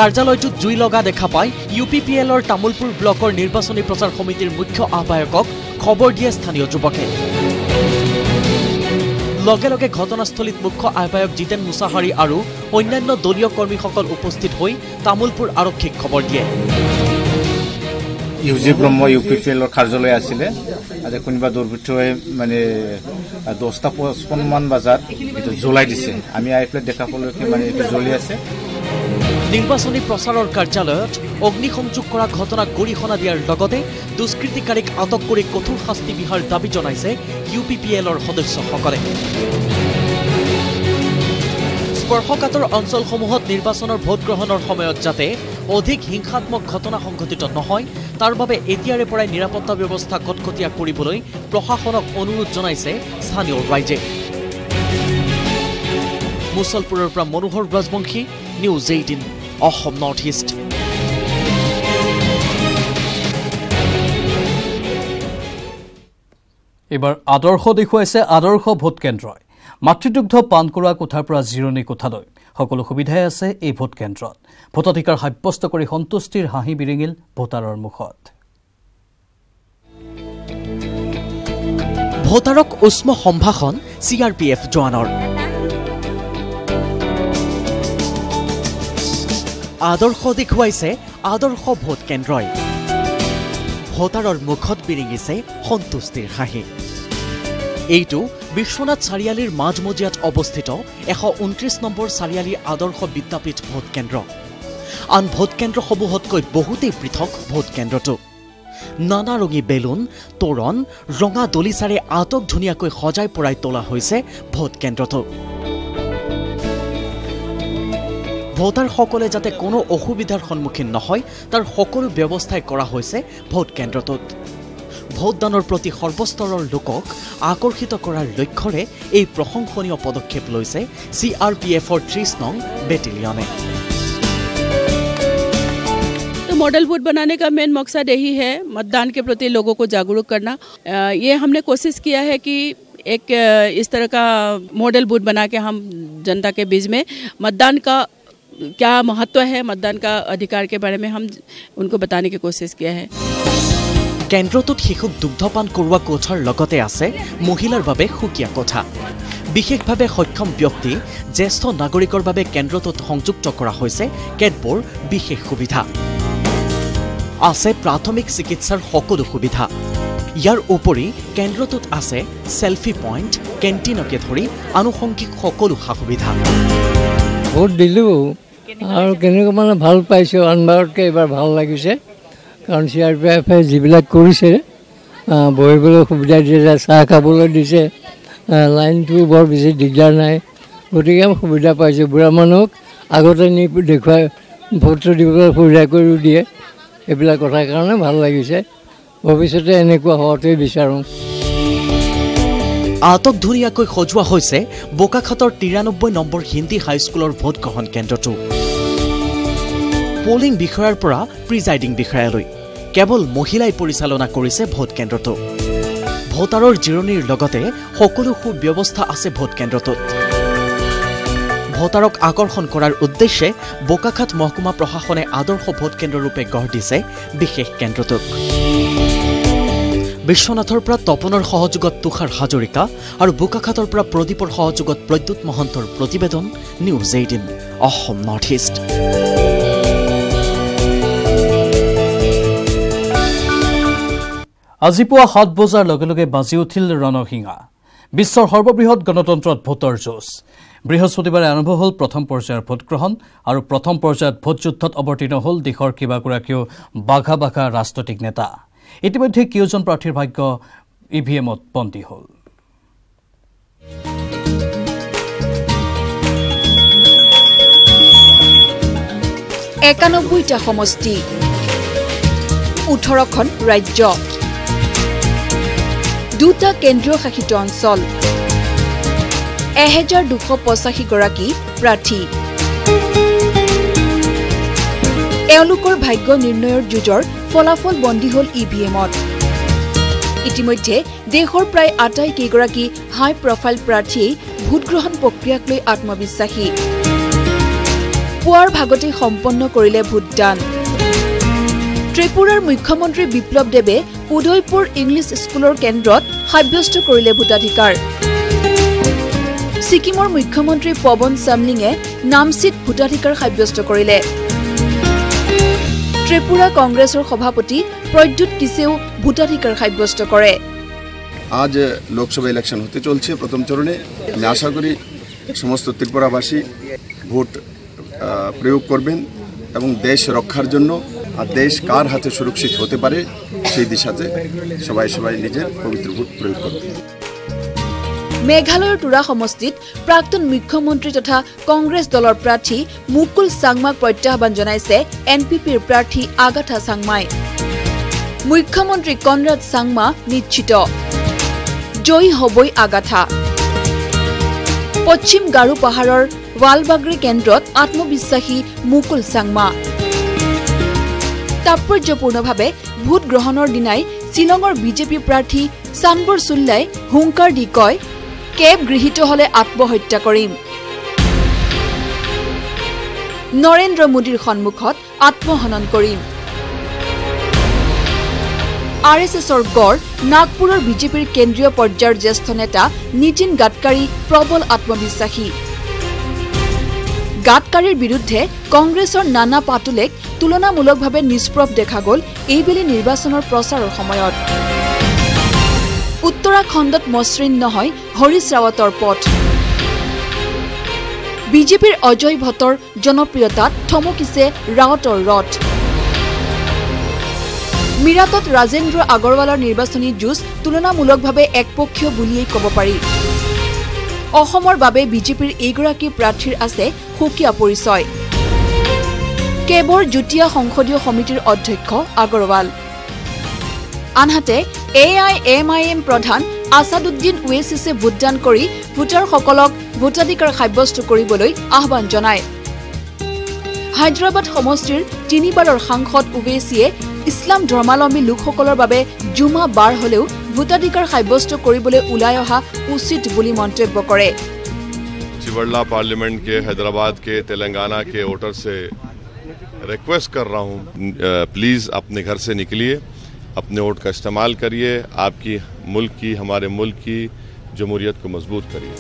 কাৰ্যালয়টোত জুই লগা দেখা পাই UPPLৰ তামুলপুৰ ব্লকৰ নিৰ্বাচনী প্ৰচাৰ সমিতিৰ মুখ্য আহ্বায়কক খবৰ দিয়ে স্থানীয় যুৱকে লগে লগে ঘটনাস্থলীত মুখ্য আহ্বায়ক জিতেন মুছাহাৰী আৰু অন্যান্য দলীয় কৰ্মীসকল উপস্থিত হৈ তামুলপুৰ আৰক্ষীক খবৰ দিয়ে UG ব্ৰহ্ম UPPLৰ কাৰ্যালয় আছিলে আজি কোনোবা দুৰ্বৃত্তই মানে 10:55 মান বজাত এটা জ্বলাই দিছে আমি আইপ্লেট দেখা পলৈকে মানে এটা জ্বলি আছে নিৰ্বাচনী প্ৰচাৰৰ কাৰ্যালয়ত অগ্নিসংযোগ কৰা ঘটনাক গৰিহণা দিয়াৰ লগতে দুষ্কৃতিকাৰীক আটক কৰি কঠোৰ শাস্তি বিহাৰ দাবী জনাইছে UPPLৰ সদস্যসকলে স্পৰ্শকাতৰ অঞ্চলসমূহত নিৰ্বাচনৰ ভোট গ্ৰহণৰ সময়ত যাতে অধিক হিংসাত্মক ঘটনা সংঘটিত নহয় তাৰ বাবে এতিয়াৰে পৰাই নিৰাপত্তা ব্যৱস্থা কটকটীয়া কৰিবলৈ প্ৰশাসনক অনুৰোধ জনাইছে স্থানীয় ৰাইজে মুছলপুৰৰ পৰা Manohar Rajbongshi News 18 Assam north east এবাৰ আদৰ্শ দেখুৱাইছে আদৰ্শ ভোট কেন্দ্ৰই মাতৃদুগ্ধ পান কৰোৱা কোঠাৰ পৰা জিৰণি কোঠালৈ সকলো সুবিধাই আছে এই ভোট কেন্দ্ৰত ভোটাধিকাৰ সাব্যস্ত কৰি সন্তুষ্টিৰ হাঁহি বিৰিঙিল ভোটাৰৰ মুখত ভোটাৰক উষ্ম সম্ভাষণ CRPF জোৱানৰ আদৰ্শ দেখুৱাইছে আদৰ্শ ভোট কেন্দ্ৰই ভোটাৰৰ মুখত বিৰিঙিছে সন্তুষ্টিৰ হাঁহি এইটো বিশ্বনাথ চাৰিআলিৰ মাজমজিয়াত অৱস্থিত 129 নম্বৰ চাৰিআলি আদৰ্শ বিদ্যাপীঠ ভোট কেন্দ্ৰ আন ভোট কেন্দ্ৰসমূহতকৈ বহুতেই পৃথক ভোট কেন্দ্ৰটো নানা ৰঙী বেলুন তোৰণ ৰঙা দলিচাৰে আটক ধুনীয়াকৈ সজাই পৰাই তোলা হৈছে ভোট কেন্দ্ৰটো ভোটাৰসকলে যাতে কোনো অসুবিধাৰ সন্মুখীন নহয় তাৰ সকলো ব্যৱস্থাই কৰা হৈছে ভোট কেন্দ্ৰটোত ভোটদানৰ প্ৰতি সৰ্বস্তৰৰ লোকক আকৰ্ষিত কৰাৰ লক্ষ্যৰে এই প্ৰশংসনীয় পদক্ষেপ লৈছে CRPFৰ 30 নং বেটেলিয়নে मॉडल वोट बनाने का मेन मकसद यही है मतदान के प्रति लोगों को जागरूक करना ये हमने कोशिश किया है कि एक इस तरह का मॉडल बूथ बना के हम जनता के बीच में मतदान का क्या महत्व है, मतदान का अधिकार के बारे में हम उनको बताने की कोशिश किया है। কেন্দ্ৰটোত শিশুক দুগ্ধপান কৰোৱা কোঠাৰ লগতে আছে মহিলাৰ বাবে সুকীয়া কোঠা। বিশেষভাৱে সক্ষম ব্যক্তি জ্যেষ্ঠ নাগৰিকৰ বাবে কেন্দ্ৰটোত সংযুক্ত কৰা হৈছে কেতবোৰ বিশেষ সুবিধা। আছে প্ৰাথমিক চিকিৎসাৰ সকলো সুবিধা। ইয়াৰ উপৰি কেন্দ্ৰটোত আছে সেলফি পইণ্ট, কেণ্টিনকে ধৰি আনুষংগিক সকলো সা সুবিধা। ভোট দিলোঁ আৰু কেনেকৈ মানে ভাল পাইছোঁ, আনবাৰতকৈ এইবাৰ ভাল লাগিছে। কাৰণ CRPFে যিবিলাক কৰিছে, বহিবলৈ সুবিধা দিছে, চাহ খাবলৈ দিছে, লাইনটো বৰ বেছি দিগদাৰ নাই, গতিকে আমি সুবিধা পাইছোঁ। বুঢ়া মানুহক আগতে নি দেখুৱাই ভোটটো দিবলৈ সুবিধা কৰিও দিয়ে। এইবিলাক কথাৰ কাৰণে ভাল লাগিছে। ভৱিষ্যতে এনেকুৱা হোৱাটোৱে বিচাৰোঁ। আটকধুনীয়াকৈ সজোৱা হৈছে বোকাখাটৰ 93 নম্বৰ হিন্দী হাইস্কুলৰ ভোটগ্ৰহণ কেন্দ্ৰটো। পোলিং বিষয়াৰ পৰা প্ৰিজাইডিং বিষয়ালৈ কেৱল মহিলাই পৰিচালনা কৰিছে ভোট কেন্দ্ৰটো। ভোটাৰৰ জিৰণিৰ লগতে সকলো সুব্যৱস্থা আছে ভোট কেন্দ্ৰটোত। ভোটাৰক আকৰ্ষণ কৰাৰ উদ্দেশ্যে বোকাখাট মহকুমা প্ৰশাসনে আদৰ্শ ভোট কেন্দ্ৰৰূপে গঢ় দিছে বিশেষ কেন্দ্ৰটোক। বিশ্বনাথৰ পৰা তপনৰ সহযোগত তুষাৰ হাজৰিকা আৰু বোকাখাটৰ পৰা প্ৰদীপৰ সহযোগত প্ৰদ্যুৎ মহন্তৰ প্ৰতিবেদন, নিউজ 18 অসম নৰ্থ ইষ্ট। আজি পুৱা 7 বজাৰ লগে লগে বাজি উঠিল ৰণসিঙা। বিশ্বৰ সৰ্ববৃহৎ গণতন্ত্ৰত ভোটৰ যুঁজ। বৃহস্পতিবাৰে আৰম্ভ হ'ল প্ৰথম পৰ্যায়ৰ ভোটগ্ৰহণ আৰু প্ৰথম পৰ্যায়ত ভোটযুদ্ধত অৱতীৰ্ণ হ'ল দেশৰ কেইবাগৰাকীও বাঘা বাঘা ৰাজনৈতিক নেতা। ইতিমধ্যে কেইজন প্ৰাৰ্থীৰ ভাগ্য EVMত বন্দী হ'ল। টা সমষ্টি, 18খন ৰাজ্য, 2টা কেন্দ্ৰীয় শাসিত অঞ্চল, 1285 গৰাকী প্ৰাৰ্থী। এওঁলোকৰ ভাগ্য নিৰ্ণয়ৰ যুঁজৰ ফলাফল বন্দী হ'ল EVMত। ইতিমধ্যে দেশৰ প্ৰায় 28 কেইগৰাকী হাই প্ৰফাইল প্ৰাৰ্থীয়ে ভোটগ্ৰহণ প্ৰক্ৰিয়াক লৈ আত্মবিশ্বাসী। পুৱাৰ ভাগতে সম্পন্ন কৰিলে ভোটদান। ত্ৰিপুৰাৰ মুখ্যমন্ত্ৰী বিপ্লৱ দেৱে উদয়পুৰ ইংলিছ স্কুলৰ কেন্দ্ৰত সাব্যস্ত কৰিলে ভোটাধিকাৰ। ছিকিমৰ মুখ্যমন্ত্ৰী পৱন চামলিঙে নামচিত ভোটাধিকাৰ সাব্যস্ত কৰিলে। ত্ৰিপুৰা কংগ্রেসের সভাপতি প্রদ্যুৎ কিসেও ভোটাধিকার সাব্যস্ত করে। আজ লোকসভা ইলেকশন হতে চলছে প্রথম চরণে। আমি আশা করি সমস্ত ত্রিপুরাবাসী ভোট প্রয়োগ করবেন এবং দেশ রক্ষার জন্য আর দেশ কার হাতে সুরক্ষিত হতে পারে সেই দিশাতে সবাই নিজের পবিত্র ভোট প্রয়োগ করবেন। মেঘালয়ৰ টুৰা সমষ্টিত প্ৰাক্তন মুখ্যমন্ত্ৰী তথা কংগ্ৰেছ দলৰ প্ৰাৰ্থী মুকুল চাংমাক প্ৰত্যাহ্বান জনাইছে NPPৰ প্ৰাৰ্থী আগাথা চাংমাই। মুখ্যমন্ত্ৰী কনৰাড চাংমা নিশ্চিত, জয়ী হবই আগাথা। পশ্চিম গাৰো পাহাৰৰ ৱালবাগৰি কেন্দ্ৰত আত্মবিশ্বাসী মুকুল চাংমা। তাৎপৰ্যপূৰ্ণভাৱে ভোট গ্ৰহণৰ দিনাই শ্বিলঙৰ বিজেপি প্ৰাৰ্থী চানবৰ চুল্লাই হুংকাৰ দি কয়, কেব গৃহীত হলে আত্মহত্যা কৰিম। নৰেন্দ্ৰ মোদীৰ সন্মুখত আত্মহনন কৰিম। RSSৰ গড় নাগপুৰৰ বিজেপিৰ কেন্দ্ৰীয় পৰ্যায়ৰ জ্যেষ্ঠ নেতা নীতিন গাডকাৰী প্ৰবল আত্মবিশ্বাসী। গাডকাৰীৰ বিৰুদ্ধে কংগ্ৰেছৰ নানা পাটোলেক তুলনামূলকভাৱে নিষ্প্ৰভ দেখা গ'ল এইবেলি নিৰ্বাচনৰ প্ৰচাৰৰ সময়ত। উত্তৰাখণ্ডত মসৃণ নহয় হৰিশ ৰাৱতৰ পথ। বিজেপিৰ অজয় ভট্টৰ জনপ্ৰিয়তাত থমকিছে ৰাৱতৰ ৰথ। মিৰাটত ৰাজেন্দ্ৰ আগৰৱালৰ নিৰ্বাচনী যুঁজ তুলনামূলকভাৱে একপক্ষীয় বুলিয়েই ক'ব পাৰি। অসমৰ বাবে বিজেপিৰ এইগৰাকী প্ৰাৰ্থীৰ আছে সুকীয়া পৰিচয়। কেবৰ যুটীয়া সংসদীয় সমিতিৰ অধ্যক্ষ আগৰৱাল। আনহাতে AIMIM প্ৰধান আছাদুদ্দিন ওৱেচিছে ভোটদান কৰি ভোটাৰসকলক ভোটাধিকাৰ সাব্যস্ত কৰিবলৈ আহ্বান জনায়। হায়দৰাবাদ সমষ্টিৰ 3বাৰৰ সাংসদ ওৱেচিয়ে ইছলাম ধৰ্মাৱলম্বী লোকসকলৰ বাবে জুমা বাৰ হলেও ভোটাধিকাৰ সাব্যস্ত কৰিবলৈ ওলাই অহা উচিত বুলি মন্তব্য কৰে। चिवड़ला पार्लियामेंट के, हैदराबाद के, तेलंगाना के वोटर से रिक्वेस्ट कर रहा हूं, प्लीज अपने घर से निकलिए, अपने वोट का इस्तेमाल करिए, आपकी मुल्क की, हमारे मुल्क की जमहूरियत को मजबूत करिए।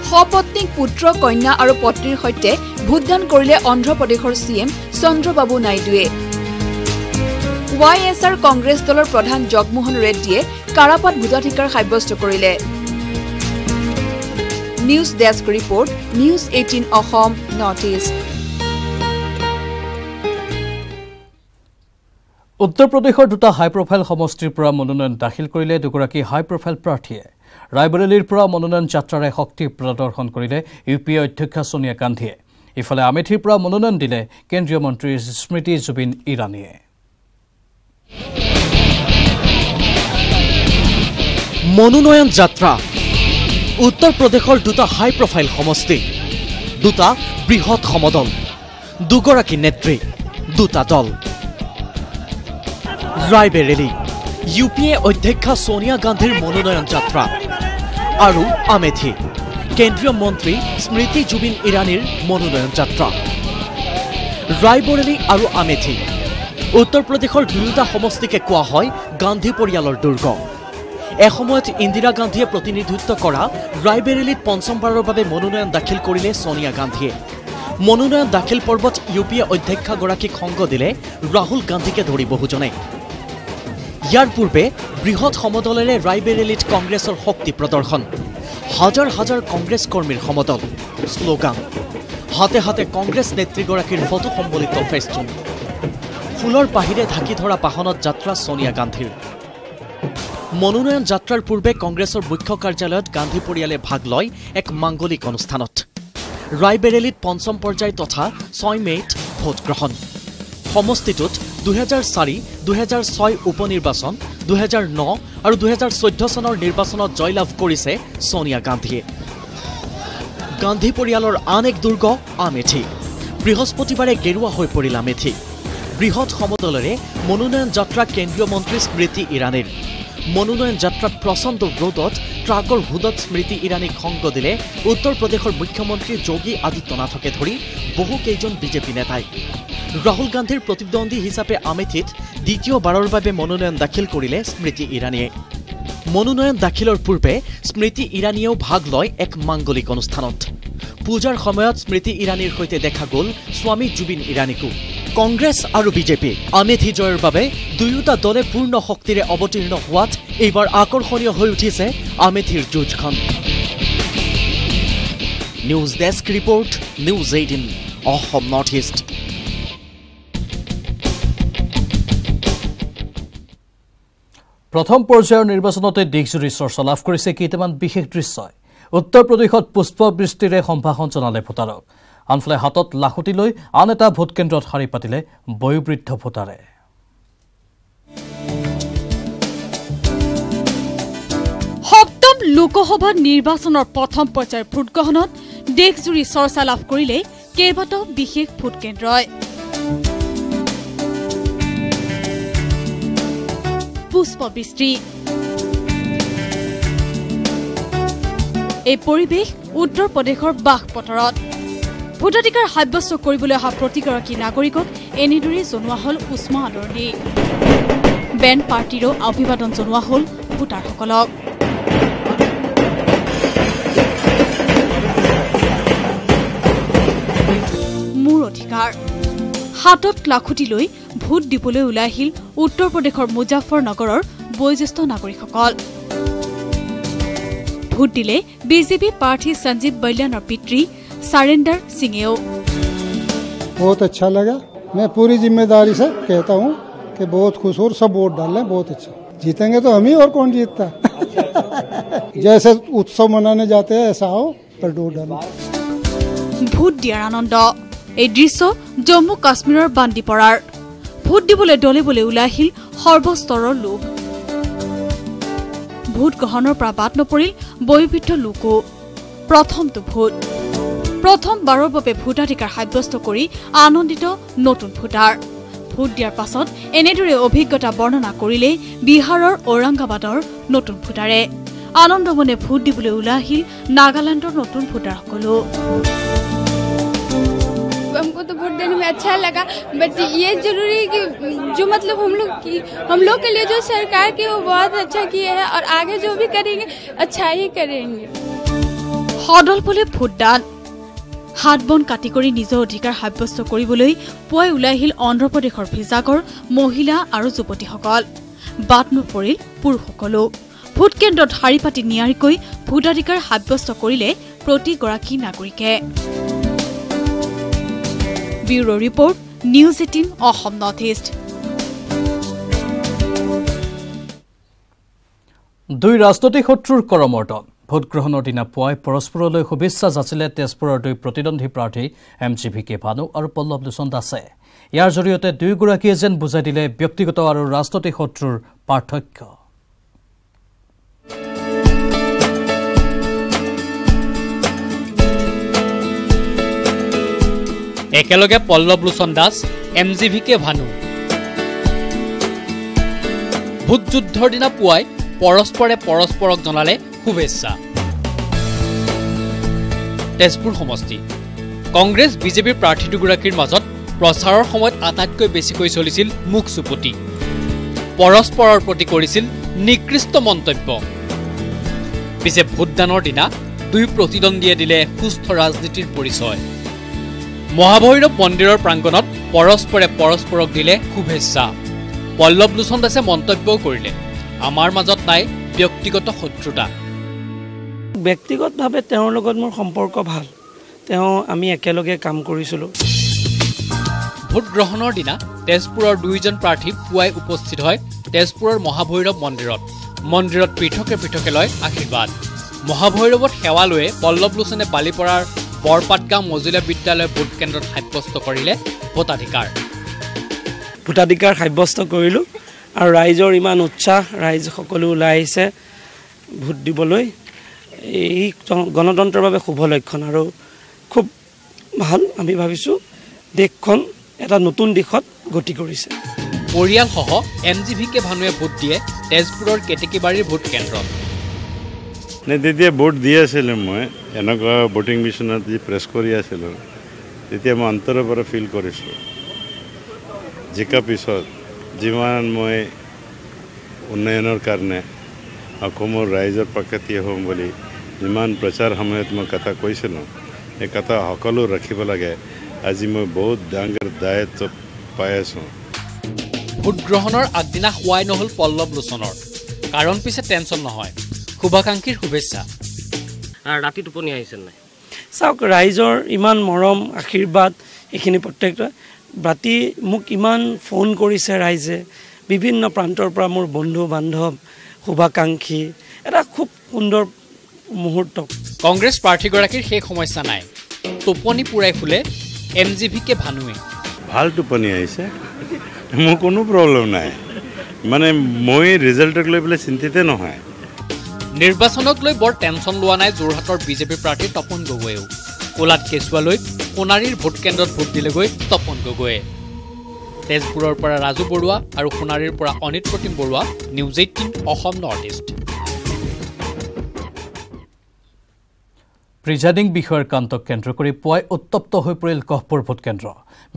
সপত্নীক পুত্ৰ কন্যা আৰু পত্নীৰ সৈতে ভোটদান কৰিলে অন্ধ্ৰপ্ৰদেশৰ CM চন্দ্ৰবাবু নাইডুৱে। YSR কংগ্ৰেছ দলৰ প্ৰধান জগমোহন ৰেড্ডীয়ে কাৰাপাত ভোটাধিকাৰ সাব্যস্ত কৰিলে। News desk report, news 18 Assam north east. উত্তৰ প্ৰদেশৰ দুটা হাই প্ৰফাইল সমষ্টিৰ পৰা মনোনয়ন দাখিল কৰিলে দুগৰাকী হাই প্ৰফাইল প্ৰাৰ্থীয়ে। ৰায়বৰেলীৰ পৰা মনোনয়ন যাত্ৰাৰে শক্তি প্ৰদৰ্শন কৰিলে UPA অধ্যক্ষা ছোনিয়া গান্ধীয়ে। ইফালে আমেথিৰ পৰা মনোনয়ন দিলে কেন্দ্ৰীয় মন্ত্ৰী স্মৃতি জুবিন ইৰাণীয়ে। মনোনয়ন যাত্ৰা উত্তৰ প্ৰদেশৰ দুটা হাই প্ৰফাইল সমষ্টি, দুটা বৃহৎ সমদল, দুগৰাকী নেত্ৰী, দুটা দল। ৰায়বেৰেলী UPA অধ্যক্ষা ছোনিয়া গান্ধীৰ মনোনয়ন যাত্ৰা আৰু আমেথি কেন্দ্ৰীয় মন্ত্ৰী স্মৃতি জুবিন ইৰাণীৰ মনোনয়ন যাত্ৰা। ৰায়বেৰেলী আৰু আমেথি উত্তৰ প্ৰদেশৰ দুয়োটা সমষ্টিকে কোৱা হয় গান্ধী পৰিয়ালৰ দুৰ্গ। এসময়ত ইন্দিৰা গান্ধীয়ে প্ৰতিনিধিত্ব কৰা ৰায়বেৰেলীত পঞ্চমবাৰৰ বাবে মনোনয়ন দাখিল কৰিলে ছোনিয়া গান্ধীয়ে। মনোনয়ন দাখিল পৰ্বত UPA অধ্যক্ষাগৰাকীক সংগ দিলে ৰাহুল গান্ধীকে ধৰি বহুজনে। ইয়াৰ পূৰ্বে বৃহৎ সমদলেৰে ৰায়বেৰেলীত কংগ্ৰেছৰ শক্তি প্ৰদৰ্শন, হাজাৰ হাজাৰ কংগ্ৰেছ কৰ্মীৰ সমদল, শ্লোগান, হাতে হাতে কংগ্ৰেছ নেত্ৰীগৰাকীৰ ফটো সম্বলিত ফেষ্টুন, ফুলৰ পাহিৰে ঢাকি ধৰা বাহনত যাত্ৰা ছোনিয়া গান্ধীৰ। মনোনয়ন যাত্ৰাৰ পূৰ্বে কংগ্ৰেছৰ মুখ্য কাৰ্যালয়ত গান্ধী পৰিয়ালে ভাগ লয় এক মাংগলিক অনুষ্ঠানত। ৰায়বেৰেলীত পঞ্চম পৰ্যায় তথা 6 মে'ত ভোটগ্ৰহণ। সমষ্টিটোত 2004, 2006 উপনিৰ্বাচন, 2009 আৰু 2014 চনৰ নিৰ্বাচনত জয়লাভ কৰিছে ছোনিয়া গান্ধীয়ে। গান্ধী পৰিয়ালৰ আন এক দুৰ্গ আমেথি। বৃহস্পতিবাৰে গেৰুৱা হৈ পৰিল আমেথি। বৃহৎ সমদলেৰে মনোনয়ন যাত্ৰা কেন্দ্ৰীয় মন্ত্ৰী স্মৃতি ইৰাণীৰ। মনোনয়ন যাত্ৰাত প্ৰচণ্ড ৰ'দত ট্ৰাকৰ হুদত স্মৃতি ইৰাণীক সংগ দিলে উত্তৰ প্ৰদেশৰ মুখ্যমন্ত্ৰী যোগী আদিত্যনাথকে ধৰি বহুকেইজন বিজেপি নেতাই। ৰাহুল গান্ধীৰ প্ৰতিদ্বন্দ্বী হিচাপে আমেথিত দ্বিতীয়বাৰৰ বাবে মনোনয়ন দাখিল কৰিলে স্মৃতি ইৰাণীয়ে। মনোনয়ন দাখিলৰ পূৰ্বে স্মৃতি ইৰাণীয়েও ভাগ লয় এক মাংগলিক অনুষ্ঠানত। পূজাৰ সময়ত স্মৃতি ইৰাণীৰ সৈতে দেখা গ'ল স্বামী জুবিন ইৰাণীকো। কংগ্ৰেছ আৰু বিজেপি আমেথি জয়ৰ বাবে দুয়োটা দলে পূৰ্ণ শক্তিৰে অৱতীৰ্ণ হোৱাত এইবাৰ আকৰ্ষণীয় হৈ উঠিছে আমেথিৰ যুঁজখন। News desk report, news 18 Assam north east. প্ৰথম পৰ্যায়ৰ নিৰ্বাচনতে দেশজুৰি চৰ্চা লাভ কৰিছে কেইটামান বিশেষ দৃশ্যই। উত্তৰ প্ৰদেশত পুষ্পবৃষ্টিৰে সম্ভাষণ জনালে ভোটাৰক। আনফালে হাতত লাখুটি লৈ আন এটা ভোটকেন্দ্ৰত শাৰী পাতিলে বয়োবৃদ্ধ ভোটাৰে। সপ্তম লোকসভা নিৰ্বাচনৰ প্ৰথম পৰ্যায়ৰ ভোটগ্ৰহণত দেশজুৰি চৰ্চা লাভ কৰিলে কেইবাটাও বিশেষ ভোটকেন্দ্ৰই। পুষ্পবৃষ্টি এই পৰিৱেশ উত্তৰ প্ৰদেশৰ বাঘপথৰত। ভোটাধিকাৰ সাব্যস্ত কৰিবলৈ অহা প্ৰতিগৰাকী নাগৰিকক এনেদৰে জনোৱা হ'ল উষ্ম আদৰণি। বেণ্ড পাৰ্টিৰো অভিবাদন জনোৱা হ'ল ভোটাৰসকলক। মোৰ অধিকাৰ হাতত লাখুটি লৈ ভোট দিবলৈ ওলাই আহিল উত্তৰ প্ৰদেশৰ মুজাফৰনগৰৰ বয়োজ্যেষ্ঠ নাগৰিকসকল। ভোট দিলে বিজেপি প্ৰাৰ্থী সঞ্জীৱ বल्याনৰ পিতৃ सरेंडर सिंहेओ। बहुत अच्छा लगा। मैं पूरी जिम्मेदारी से कहता हूँ कि बहुत खुश और सब वोट डाल लें, बहुत अच्छा। जीतेंगे तो हम ही, और कौन जीतता। जैसे उत्सव मनाने जाते हैं ऐसा आओ पर वोट डालो। ভোট দিয়াৰ আনন্দ এই দৃশ্য জম্মু কাশ্মীৰৰ বান্দিপৰাৰ। ভোট দিবলৈ দলে বলে ওলাই আহিল সৰ্বস্তৰৰ লোক। ভোট গ্ৰহণৰ পৰা বাদ নপৰিল বয়োবৃদ্ধ লোকো। প্ৰথমটো ভোট। প্ৰথমবাৰৰ বাবে ভোটাধিকাৰ সাব্যস্ত কৰি আনন্দিত নতুন ভোটাৰ। ভোট দিয়াৰ পাছত এনেদৰে অভিজ্ঞতা বৰ্ণনা কৰিলে বিহাৰৰ ঔৰংগাবাদৰ নতুন ভোটাৰে আনন্দ মনে ভোট দিবলৈ ওলাই আহিল নাগালেণ্ডৰ নতুন ভোটাৰসকলো हमको तो वोट देने में अच्छा लगा बट ये जरूरी है कि जो मतलब हम लोग के लिए जो सरकार की वो बहुत अच्छा किए हैं और आगे जो भी करेंगे अच्छा ही करेंगे সদল বলে ভোটদান হাত বন কাটি কৰি নিজৰ অধিকাৰ সাব্যস্ত কৰিবলৈ পুৱাই ওলাই আহিল অন্ধ্ৰপ্ৰদেশৰ ভিজাগৰ মহিলা আৰু যুৱতীসকল বাট নপৰিল পুৰুষসকলো ভোট কেন্দ্ৰত শাৰী পাতি নিয়াৰিকৈ ভোটাধিকাৰ সাব্যস্ত কৰিলে প্ৰতিগৰাকী নাগৰিকে bureau report news 18 Assam north east দুই ৰাজনৈতিক শত্ৰুৰ কৰমৰ্দন ভোটগ্ৰহণৰ দিনা পুৱাই পৰস্পৰলৈ শুভেচ্ছা যাচিলে তেজপুৰৰ দুই প্ৰতিদ্বন্দ্বী প্ৰাৰ্থী MGVK ভানু আৰু পল্লৱ লোচন দাসে ইয়াৰ জৰিয়তে দুয়োগৰাকীয়ে যেন বুজাই দিলে ব্যক্তিগত আৰু ৰাজনৈতিক শত্ৰুৰ পাৰ্থক্য একেলগে পল্লৱ লোচন দাস MGVK ভানু ভোট যুদ্ধৰ দিনা পুৱাই পৰস্পৰে পৰস্পৰক জনালে শুভেচ্ছা তেজপুৰ সমষ্টি কংগ্ৰেছ বিজেপিৰ প্ৰাৰ্থী দুগৰাকীৰ মাজত প্ৰচাৰৰ সময়ত আটাইতকৈ বেছিকৈ চলিছিল মুখ চুপতি পৰস্পৰৰ প্ৰতি কৰিছিল নিকৃষ্ট মন্তব্য পিছে ভোটদানৰ দিনা দুই প্ৰতিদ্বন্দ্বীয়ে দিলে সুস্থ ৰাজনীতিৰ পৰিচয় মহাভৈৰৱ মন্দিৰৰ প্ৰাংগণত পৰস্পৰে পৰস্পৰক দিলে শুভেচ্ছা পল্লৱ লোচন দাসে মন্তব্যও কৰিলে আমাৰ মাজত নাই ব্যক্তিগত শত্ৰুতা ব্যক্তিগতভাৱে তেওঁৰ লগত মোৰ সম্পৰ্ক ভাল আমি একেলগে কাম কৰিছিলোঁ ভোট গ্ৰহণৰ দিনা তেজপুৰৰ দুইজন প্ৰাৰ্থী পুৱাই উপস্থিত হয় তেজপুৰৰ মহাভৈৰৱ মন্দিৰত পৃথকে পৃথকে লয় আশীৰ্বাদ মহাভৈৰৱত সেৱা লৈয়ে পল্লৱ লোচনে বালিপৰাৰ বৰপাটগাঁও মজিলা বিদ্যালয় ভোট কেন্দ্ৰত সাব্যস্ত কৰিলে ভোটাধিকাৰ সাব্যস্ত কৰিলোঁ আৰু ৰাইজৰ ইমান উৎসাহ ৰাইজ সকলো ওলাই আহিছে ভোট দিবলৈ এই গণতন্ত্ৰৰ বাবে শুভ লক্ষণ আৰু খুব ভাল আমি ভাবিছোঁ দেশখন এটা নতুন দিশত গতি কৰিছে পৰিয়ালসহ MGVK ভানুৱে ভোট দিয়ে তেজপুৰৰ কেতেকীবাৰীৰ ভোট কেন্দ্ৰত তেতিয়া ভোট দি আছিলোঁ মই এনেকুৱা ভোটিং মেচিনত যি প্ৰেছ কৰি আছিলোঁ তেতিয়া মই অন্তৰৰ পৰা ফিল কৰিছোঁ জিকাৰ পিছত যিমান মই উন্নয়নৰ কাৰণে অসমৰ ৰাইজৰ প্ৰকৃতি হ'ম বুলি যিমান প্ৰচাৰ সময়ত মই কথা কৈছিলোঁ এই কথা সকলো ৰাখিব লাগে আজি মই বহুত ডাঙৰ দায়িত্ব পাই আছোঁ ভোট গ্ৰহণৰ আগদিনা হোৱাই নহ'ল পল্লৱ লোচনৰ কাৰণ পিছে টেনচন নহয় শুভাকাংক্ষীৰ শুভেচ্ছা আৰু ৰাতি টোপনি আহিছে নাই চাওক ৰাইজৰ ইমান মৰম আশীৰ্বাদ এইখিনি প্ৰত্যেকটা ৰাতি মোক ইমান ফোন কৰিছে ৰাইজে বিভিন্ন প্ৰান্তৰ পৰা মোৰ বন্ধু বান্ধৱ শুভাকাংক্ষী এটা খুব সুন্দৰ মুহূৰ্ত কংগ্ৰেছ প্ৰাৰ্থীগৰাকীৰ সেই সমস্যা নাই টোপনি পুৰাই শুলে MGVK ভানুৱে ভাল টোপনি আহিছে মোৰ কোনো প্ৰব্লেম নাই মানে মই ৰিজাল্টক লৈ পেলাই চিন্তিত নহয় নিৰ্বাচনক লৈ বৰ টেনচন লোৱা নাই যোৰহাটৰ বিজেপি প্ৰাৰ্থী তপন গগৈয়েও কোলাত কেঁচুৱালৈ সোণাৰীৰ ভোট কেন্দ্ৰত ভোট দিলেগৈ তপন গগৈয়ে তেজপুৰৰ পৰা ৰাজু বৰুৱা আৰু সোণাৰীৰ পৰা Anit Pratim Baruah news 18 Assam north east presiding বিষয়াৰ কান্তক কেন্দ্ৰ কৰি পুৱাই উত্তপ্ত হৈ পৰিল গহপুৰ ভোট কেন্দ্ৰ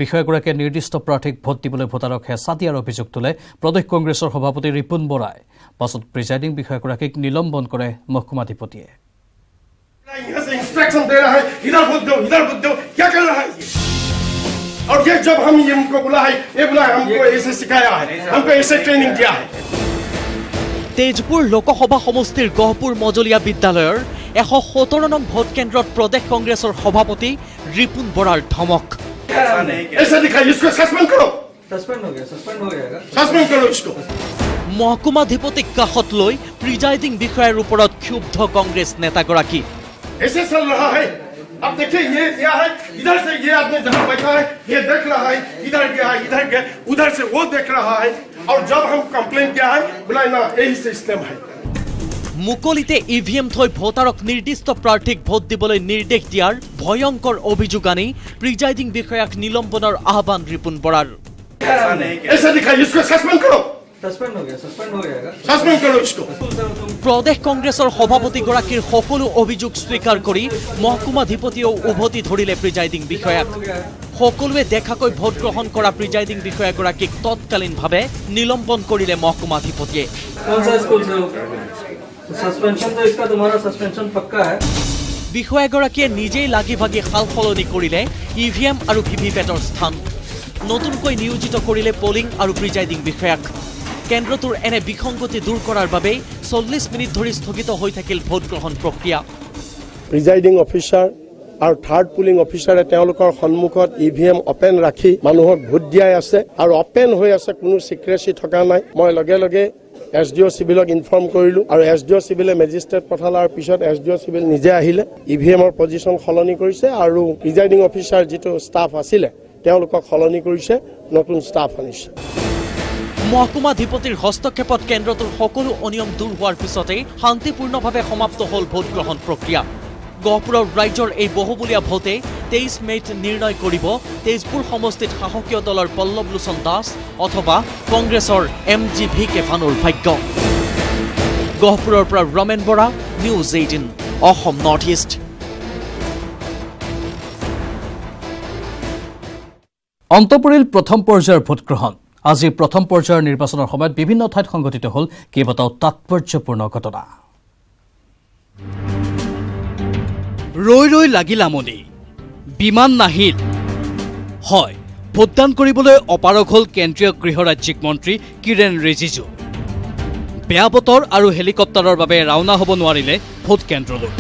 বিষয়াগৰাকীয়ে নিৰ্দিষ্ট প্ৰাৰ্থীক ভোট দিবলৈ ভোটাৰক হেঁচা দিয়াৰ অভিযোগ তোলে প্ৰদেশ কংগ্ৰেছৰ সভাপতি ৰিপুণ বৰাই পাছত প্ৰিজাইডিং বিষয়াগৰাকীক নিলম্বন কৰে মহকুমাধিপতিয়ে इंस्ट्रक्शन दे रहा है इधर भोट दो क्या कर रहा है और ये जब हम इनको बुलाए हमको ऐसे सिखाया है हमको ऐसे ट्रेनिंग दिया है তেজপুৰ লোকসভা সমষ্টিৰ গহপুৰ মজলীয়া বিদ্যালয়ৰ 117 নং ভোট কেন্দ্ৰত প্ৰদেশ কংগ্ৰেছৰ সভাপতি ৰিপুণ বৰাৰ ধমক ऐसा दिखाइए इसको सस्पेंड करो सस्पेंड करो इसको মহকুমাধিপতিক কাষত লৈ প্ৰিজাইডিং বিষয়াৰ ওপৰত ক্ষুব্ধ কংগ্ৰেছ নেতাগৰাকী ऐसे चल रहा है अब देखिए ये क्या है इधर से ये आदमी जहाँ बैठा है ये देख रहा है इधर गया उधर से वो देख रहा है और जब हम कंप्लेन किया है बोला ना यही सिस्टम है মুকলিতে ইভিএম থৈ ভোটাৰক নিৰ্দিষ্ট প্ৰাৰ্থীক ভোট দিবলৈ নিৰ্দেশ দিয়াৰ ভয়ংকৰ অভিযোগ আনি প্ৰিজাইডিং বিষয়াক নিলম্বনৰ আহ্বান ৰিপুণ বৰাৰ ऐसा दिखाइए, इसको सस्पेंड करो, सस्पेंड हो गया, सस्पेंड हो जाएगा, सस्पेंड करो इसको। प्रदेश कংগ্रेছৰ সভাপতিগৰাকীৰ সকলো অভিযোগ স্বীকাৰ কৰি মহকুমাধিপতিয়েও উভতি ধৰিলে প্ৰিজাইডিং বিষয়াক। সকলোৱে দেখাকৈ ভোট গ্ৰহণ কৰা প্ৰিজাইডিং বিষয়াগৰাকীক তৎকালীনভাৱে নিলম্বন কৰিলে মহকুমাধিপতিয়ে। বিষয়াগৰাকীয়ে নিজেই লাগি ভাগি সাল সলনি কৰিলে ইভিএম আৰু ভিভিপেটৰ স্থান। নতুনকৈ নিয়োজিত কৰিলে পলিং আৰু প্ৰিজাইডিং বিষয়াক। কেন্দ্ৰটোৰ এনে বিসংগতি দূৰ কৰাৰ বাবে 40 মিনিট ধৰি স্থগিত হৈ থাকিল ভোট গ্ৰহণ প্ৰক্ৰিয়া। প্ৰিজাইডিং অফিচাৰ আৰু থাৰ্ড পুলিং অফিচাৰে তেওঁলোকৰ সন্মুখত ইভিএম অপেন ৰাখি মানুহক ভোট দিয়াই আছে আৰু অপেন হৈ আছে, কোনো চিক্ৰেচি থকা নাই। মই লগে লগে SDO চিভিলক ইনফৰ্ম কৰিলো আৰু SDO চিভিলে মেজিষ্ট্ৰেট পঠালৰ পিছত SDO চিভিল নিজে আহিলে, ইভিএমৰ পজিশ্যন সলনি কৰিছে আৰু প্ৰিজাইডিং অফিচাৰ যিটো ষ্টাফ আছিলে তেওঁলোকক সলনি কৰিছে, নতুন ষ্টাফ আনিছে। মহকুমাধিপতিৰ হস্তক্ষেপত কেন্দ্ৰটোৰ সকলো অনিয়ম দূৰ হোৱাৰ পিছতেই শান্তিপূৰ্ণভাৱে সমাপ্ত হ'ল ভোট গ্ৰহণ প্ৰক্ৰিয়া। গহপুৰৰ ৰাইজৰ এই বহুমূলীয়া ভোটে 23 মে'ত নিৰ্ণয় কৰিব তেজপুৰ সমষ্টিত শাসকীয় দলৰ পল্লৱ লোচন দাস অথবা কংগ্ৰেছৰ MGV কেফানুৰ ভাগ্য। গহপুৰৰ পৰা Ramen Bora, news 18 Assam north east. অন্ত পৰিল প্ৰথম পৰ্যায়ৰ ভোটগ্ৰহণ। আজি প্ৰথম পৰ্যায়ৰ নিৰ্বাচনৰ সময়ত বিভিন্ন ঠাইত সংঘটিত হ'ল কেইবাটাও তাৎপৰ্যপূৰ্ণ ঘটনা। ৰৈ ৰৈ লাগিল আমনি, বিমান নাহিল। হয়, ভোটদান কৰিবলৈ অপাৰগ হ'ল কেন্দ্ৰীয় গৃহ ৰাজ্যিক মন্ত্ৰী কিৰেণ ৰিজিজু। বেয়া বতৰ আৰু হেলিকপ্টাৰৰ বাবে ৰাওনা হ'ব নোৱাৰিলে ভোট কেন্দ্ৰলৈ।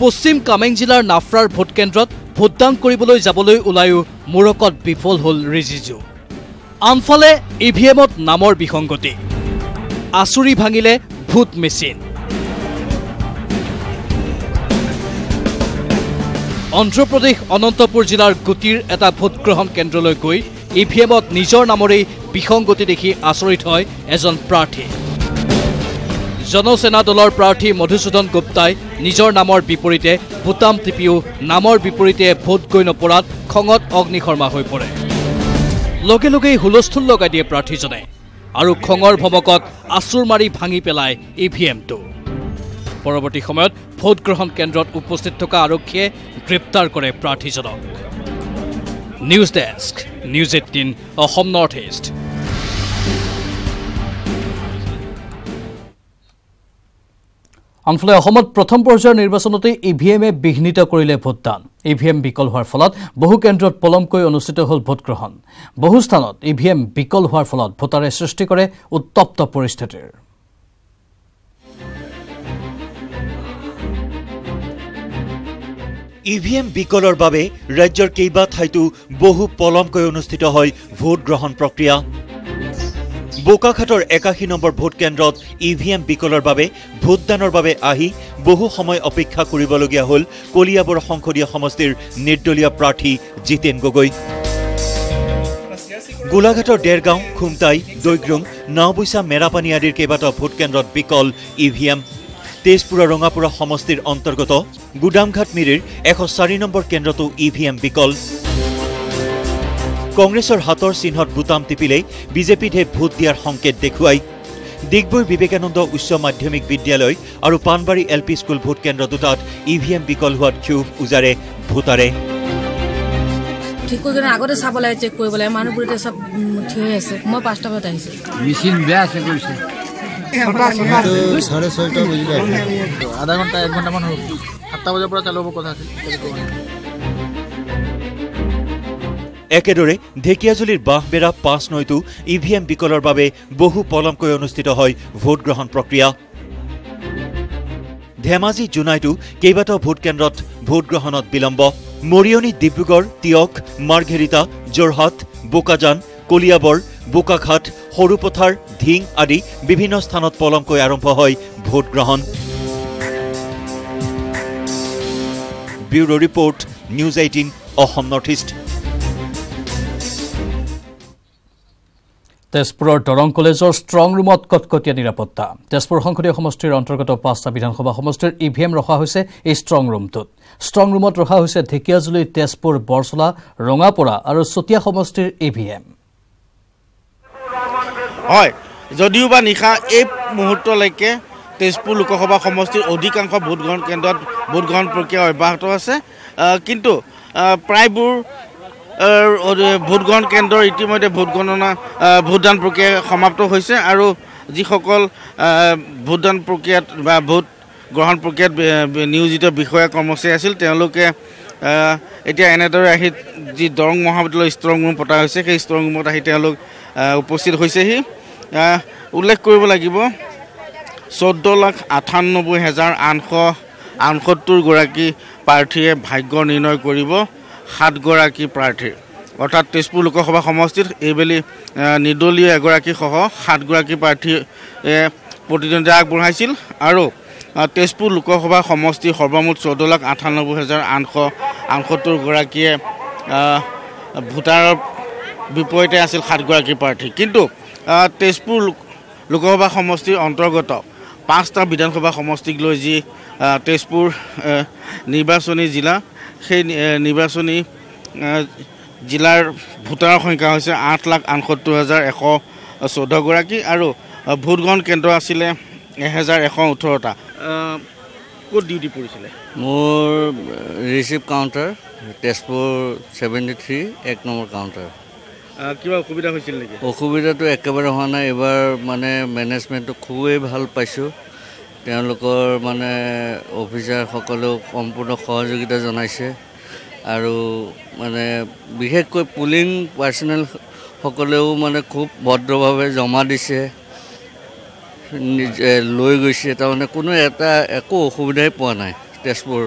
পশ্চিম কামেং জিলাৰ নাফৰাৰ ভোটকেন্দ্ৰত ভোটদান কৰিবলৈ যাবলৈ ওলায়ো মূৰকত বিফল হ'ল ৰিজিজু। আনফালে ইভিএমত নামৰ বিসংগতি, আচুৰি ভাঙিলে ভোট মেচিন। অন্ধ্ৰপ্ৰদেশ অনন্তপুৰ জিলাৰ গুটিৰ এটা ভোটগ্ৰহণ কেন্দ্ৰলৈ গৈ ইভিএমত নিজৰ নামৰেই বিসংগতি দেখি আচৰিত হয় এজন প্ৰাৰ্থী। জনসেনা দলৰ প্ৰাৰ্থী মধুসূদন গুপ্তাই নিজৰ নামৰ বিপৰীতে বুটাম টিপিও নামৰ বিপৰীতে ভোট গৈ নপৰাত খঙত অগ্নিশৰ্মা হৈ পৰে। লগে লগেই হুলস্থুল লগাই দিয়ে প্ৰাৰ্থীজনে আৰু খঙৰ ভমকত আচুৰ মাৰি ভাঙি পেলায় ইভিএমটো। পৰৱৰ্তী সময়ত ভোটগ্ৰহণ কেন্দ্ৰত উপস্থিত থকা আৰক্ষীয়ে গ্ৰেপ্তাৰ কৰে প্ৰাৰ্থীজনক। News desk, news 18 Assam north east. আনফালে অসমত প্ৰথম পৰ্যায়ৰ নিৰ্বাচনতে ইভিএমে বিঘ্নিত কৰিলে ভোটদান। ইভিএম বিকল হোৱাৰ ফলত বহু কেন্দ্ৰত পলমকৈ অনুষ্ঠিত হ'ল ভোটগ্ৰহণ। বহু স্থানত ইভিএম বিকল হোৱাৰ ফলত ভোটাৰে সৃষ্টি কৰে উত্তপ্ত পৰিস্থিতিৰ। ইভিএম বিকলৰ বাবে ৰাজ্যৰ কেইবা ঠাইতো বহু পলমকৈ অনুষ্ঠিত হয় ভোট গ্ৰহণ প্ৰক্ৰিয়া। বোকাখাটৰ 81 নম্বৰ ভোট কেন্দ্ৰত ইভিএম বিকলৰ বাবে ভোটদানৰ বাবে আহি বহু সময় অপেক্ষা কৰিবলগীয়া হ'ল কলিয়াবৰ সংসদীয় সমষ্টিৰ নিৰ্দলীয় প্ৰাৰ্থী জিতেন গগৈ। গোলাঘাটৰ ডেৰগাঁও, খুমটাই, দৈগ্ৰুং, নাওবৈচা, মেৰাপানী আদিৰ কেইবাটাও ভোট কেন্দ্ৰত বিকল ইভিএম। তেজপুৰৰ ৰঙাপুৰা সমষ্টিৰ অন্তৰ্গত গুদামঘাট মিৰিৰ 104 নম্বৰ কেন্দ্ৰতো ইভিএম বিকল। কংগ্ৰেছৰ হাতৰ চিহ্নত বুটাম টিপিলে বিজেপিতহে ভোট দিয়াৰ সংকেত দেখুৱায়। ডিগবৈ বিবেকানন্দ উচ্চ মাধ্যমিক বিদ্যালয় আৰু পাণবাৰী LP স্কুল ভোট কেন্দ্ৰ দুটাত ইভিএম বিকল হোৱাত ক্ষোভ উজাৰে ভোটাৰে। ঠিক কৰি আগতে চাব লাগে, চেক কৰিব লাগে, মানুহবোৰ এতিয়া চব থিয় হৈ আছে। মই 5টা বজাত আহিছোঁ। মেচিন বেয়া আছে কৰিছে। 6:30 বাজিলে, আধা ঘণ্টা 1 ঘণ্টামান হ'ল। 7টা বজাৰ পৰা চালু হ'ব কথা আছিল। একেদৰে ঢেকিয়াজুলিৰ বাঁহবেৰা 5 নৈতো ইভিএম বিকলৰ বাবে বহু পলমকৈ অনুষ্ঠিত হয় ভোট গ্ৰহণ প্ৰক্ৰিয়া। ধেমাজি জোনাইতো কেইবাটাও ভোট কেন্দ্ৰত ভোট গ্ৰহণত বিলম্ব। মৰিয়নি, ডিব্ৰুগড়, তিয়ক, মাৰ্ঘেৰিটা, যোৰহাট, বোকাজান, কলিয়াবৰ, বোকাখাট, সৰুপথাৰ, ধিং আদি বিভিন্ন স্থানত পলমকৈ আৰম্ভ হয় ভোট গ্ৰহণ। Bureau report, news 18 Assam north east. তেজপুৰৰ দৰং কলেজৰ ষ্ট্ৰং ৰুমত কটকটীয়া নিৰাপত্তা। তেজপুৰ সংসদীয় সমষ্টিৰ অন্তৰ্গত 5টা বিধানসভা সমষ্টিৰ ইভিএম ৰখা হৈছে এই ষ্ট্ৰং ৰুমটোত। ষ্ট্ৰং ৰুমত ৰখা হৈছে ঢেকিয়াজুলি, তেজপুৰ, বৰচলা, ৰঙাপৰা আৰু চতিয়া সমষ্টিৰ ইভিএম। হয় যদিও বা নিশা এই মুহূৰ্তলৈকে তেজপুৰ লোকসভা সমষ্টিৰ অধিকাংশ ভোটগ্ৰহণ কেন্দ্ৰত ভোটগ্ৰহণ প্ৰক্ৰিয়া অব্যাহত আছে কিন্তু প্ৰায়বোৰ ভোটগ্ৰহণ কেন্দ্ৰৰ ইতিমধ্যে ভোটদান প্ৰক্ৰিয়া সমাপ্ত হৈছে আৰু যিসকল ভোটদান প্ৰক্ৰিয়াত বা ভোট গ্ৰহণ প্ৰক্ৰিয়াত নিয়োজিত বিষয়া কৰ্মচাৰী আছিল তেওঁলোকে এতিয়া এনেদৰে আহি যি দৰং মহাবিদ্যালয় ষ্ট্ৰং ৰুম পতা হৈছে সেই ষ্ট্ৰং ৰুমত আহি তেওঁলোক উপস্থিত হৈছেহি উল্লেখ কৰিব লাগিব 14,98,869 গৰাকী প্ৰাৰ্থীয়ে ভাগ্য নিৰ্ণয় কৰিব 7 গৰাকী প্ৰাৰ্থীৰ অৰ্থাৎ তেজপুৰ লোকসভা সমষ্টিত এইবেলি নিৰ্দলীয় এগৰাকী সহ 7 গৰাকী প্ৰাৰ্থীয়ে প্ৰতিদ্বন্দ্বিতা আগবঢ়াইছিল আৰু তেজপুৰ লোকসভা সমষ্টিৰ সৰ্বমুঠ 14,98,869 গৰাকীয়ে ভোটাৰৰ বিপৰীতে আছিল 7 গৰাকী প্ৰাৰ্থী কিন্তু তেজপুৰ লোকসভা সমষ্টিৰ অন্তৰ্গত 5টা বিধানসভা সমষ্টিক লৈ যি তেজপুৰ নিৰ্বাচনী জিলা সেই নিৰ্বাচনী জিলাৰ ভোটাৰৰ সংখ্যা হৈছে 8,68,114 গৰাকী আৰু ভোটগ্ৰহণ কেন্দ্ৰ আছিলে 1,118টা ক'ত ডিউটি পৰিছিলে মোৰ receive counter Tezpur 73 1 number counter কিবা অসুবিধা হৈছিল নেকি অসুবিধাটো একেবাৰে হোৱা নাই এবাৰ মানে মেনেজমেণ্টটো খুবেই ভাল পাইছোঁ তেওঁলোকৰ মানে অফিচাৰসকলেও সম্পূৰ্ণ সহযোগিতা জনাইছে আৰু মানে বিশেষকৈ পুলিং পাৰ্চনেল সকলেও মানে খুব ভদ্ৰভাৱে জমা দিছে লৈ গৈছে তাৰমানে কোনো একো অসুবিধাই পোৱা নাই তেজপুৰ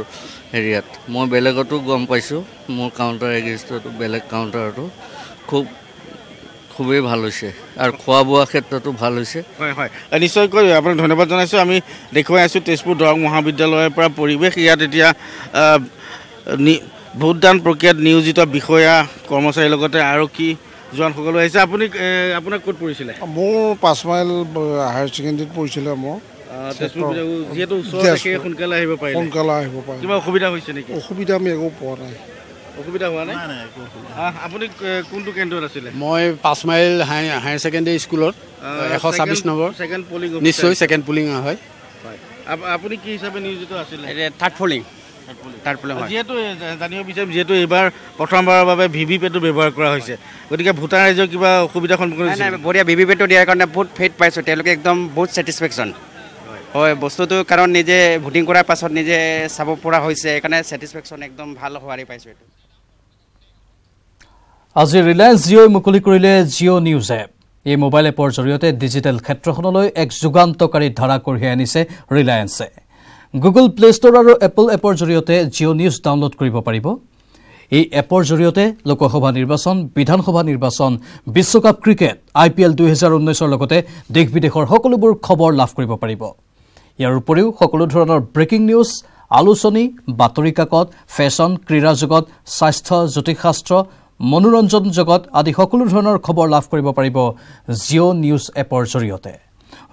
এৰিয়াত মই বেলেগতো গম পাইছোঁ মোৰ কাউণ্টাৰ এগেইনষ্টতো বেলেগ কাউণ্টাৰতো খুবেই ভাল হৈছে আৰু খোৱা বোৱা ক্ষেত্ৰতো ভাল হৈছে হয় হয় নিশ্চয়কৈ আপোনাক ধন্যবাদ জনাইছোঁ আমি দেখুৱাই আছোঁ তেজপুৰ দৰং মহাবিদ্যালয়ৰ পৰা পৰিৱেশ ইয়াত এতিয়া ভোটদান প্ৰক্ৰিয়াত নিয়োজিত বিষয়া কৰ্মচাৰীৰ লগতে আৰক্ষী জোৱানসকলো আহিছে আপুনি আপোনাক ক'ত পৰিছিলে মোৰ 5 মাইল হায়াৰ ছেকেণ্ডেৰীত পৰিছিলে মোৰ যিহেতু ওচৰতে সোনকালে আহিব পাৰিলে কিবা অসুবিধা হৈছে নেকি অসুবিধা আমি একো পোৱা নাই অসুবিধা হোৱা নাই আপুনি কোনটো কেন্দ্ৰত আছিলে মই 5 মাইল হায়াৰ ছেকেণ্ডেৰী স্কুলত 126 নম্বৰ সেকেন্ড পলিং নিশ্চয় সেকেন্ড পলিং হয় আপুনি কি হিচাপে নিয়োজিত আছিলে থাৰ্ড পলিং যেহেতু জানিব বিচাৰিম যেহেতু এইবাৰ প্ৰথমবাৰৰ বাবে ভিভিপেটো ব্যৱহাৰ কৰা হৈছে গতিকে ভোটাৰ ৰাইজৰ কিবা অসুবিধাৰ সন্মুখীন হৈছে বঢ়িয়া ভিভিপেটো দিয়াৰ কাৰণে বহুত ফেট পাইছোঁ তেওঁলোকে একদম বহুত ছেটিছফেকশ্যন হয় বস্তুটো কাৰণ নিজে ভোটিং কৰাৰ পাছত নিজে চাব পৰা হৈছে সেইকাৰণে ছেটিছফেকশ্যন একদম ভাল হোৱাৰে পাইছোঁ এইটো আজি ৰিলায়েন্স জিঅ'ই মুকলি কৰিলে জিঅ' নিউজ এপ এই মোবাইল এপৰ জৰিয়তে ডিজিটেল ক্ষেত্ৰখনলৈ এক যুগান্তকাৰী ধাৰা কঢ়িয়াই আনিছে ৰিলায়েন্সে গুগল প্লে ষ্ট'ৰ আৰু এপল এপৰ জৰিয়তে জিঅ' নিউজ ডাউনলোড কৰিব পাৰিব এই এপৰ জৰিয়তে লোকসভা নিৰ্বাচন বিধানসভা নিৰ্বাচন বিশ্বকাপ ক্ৰিকেট IPL 2019ৰ লগতে দেশ বিদেশৰ সকলোবোৰ খবৰ লাভ কৰিব পাৰিব ইয়াৰ উপৰিও সকলো ধৰণৰ ব্ৰেকিং নিউজ আলোচনী বাতৰি কাকত ফেশ্বন ক্ৰীড়া জগত স্বাস্থ্য জ্যোতিষশাস্ত্ৰ মনোৰঞ্জন জগত আদি সকলো ধৰণৰ খবৰ লাভ কৰিব পাৰিব জিঅ' নিউজ এপৰ জৰিয়তে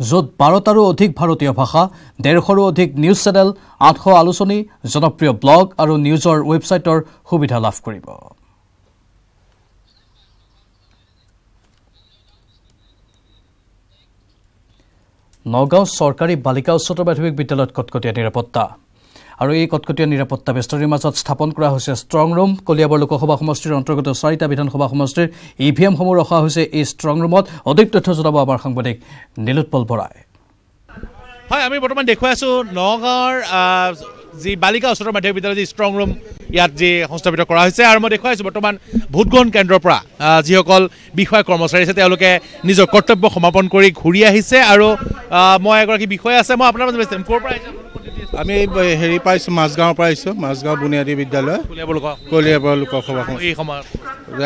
য'ত 12টাৰো অধিক ভাৰতীয় ভাষা 150ৰো অধিক নিউজ চেনেল 800 আলোচনী জনপ্ৰিয় ব্লগ আৰু নিউজৰ ৱেবছাইটৰ সুবিধা লাভ কৰিব নগাঁও চৰকাৰী বালিকা উচ্চতৰ মাধ্যমিক বিদ্যালয়ত কটকটীয়া নিৰাপত্তা আৰু এই কটকটীয়া নিৰাপত্তা বেষ্টনীৰ মাজত স্থাপন কৰা হৈছে ষ্ট্ৰং ৰুম কলিয়াবৰ লোকসভা সমষ্টিৰ অন্তৰ্গত 4টা বিধানসভা সমষ্টিৰ ইভিএমসমূহ ৰখা হৈছে এই ষ্ট্ৰং ৰুমত অধিক তথ্য জনাব আমাৰ সাংবাদিক নীলোৎপল বৰাই হয় আমি বৰ্তমান দেখুৱাই আছোঁ নগাঁৱৰ যি বালিকা উচ্চতৰ মাধ্যমিক বিদ্যালয় যি ষ্ট্ৰং ৰুম ইয়াত যি সংস্থাপিত কৰা হৈছে আৰু মই দেখুৱাই আছোঁ বৰ্তমান ভোটগ্ৰহণ কেন্দ্ৰৰ পৰা যিসকল বিষয়া কৰ্মচাৰী আছে তেওঁলোকে নিজৰ কৰ্তব্য সমাপন কৰি ঘূৰি আহিছে আৰু মই এগৰাকী বিষয়া আছে মই আপোনাৰ মাজত ক'ৰ পৰা আহিছোঁ আমি হেৰি পাইছোঁ মাজগাঁৱৰ পৰা আহিছোঁ মাজগাঁও বুনিয়াদী বিদ্যালয় কলিয়াবৰ লোকসভা এই সময়ত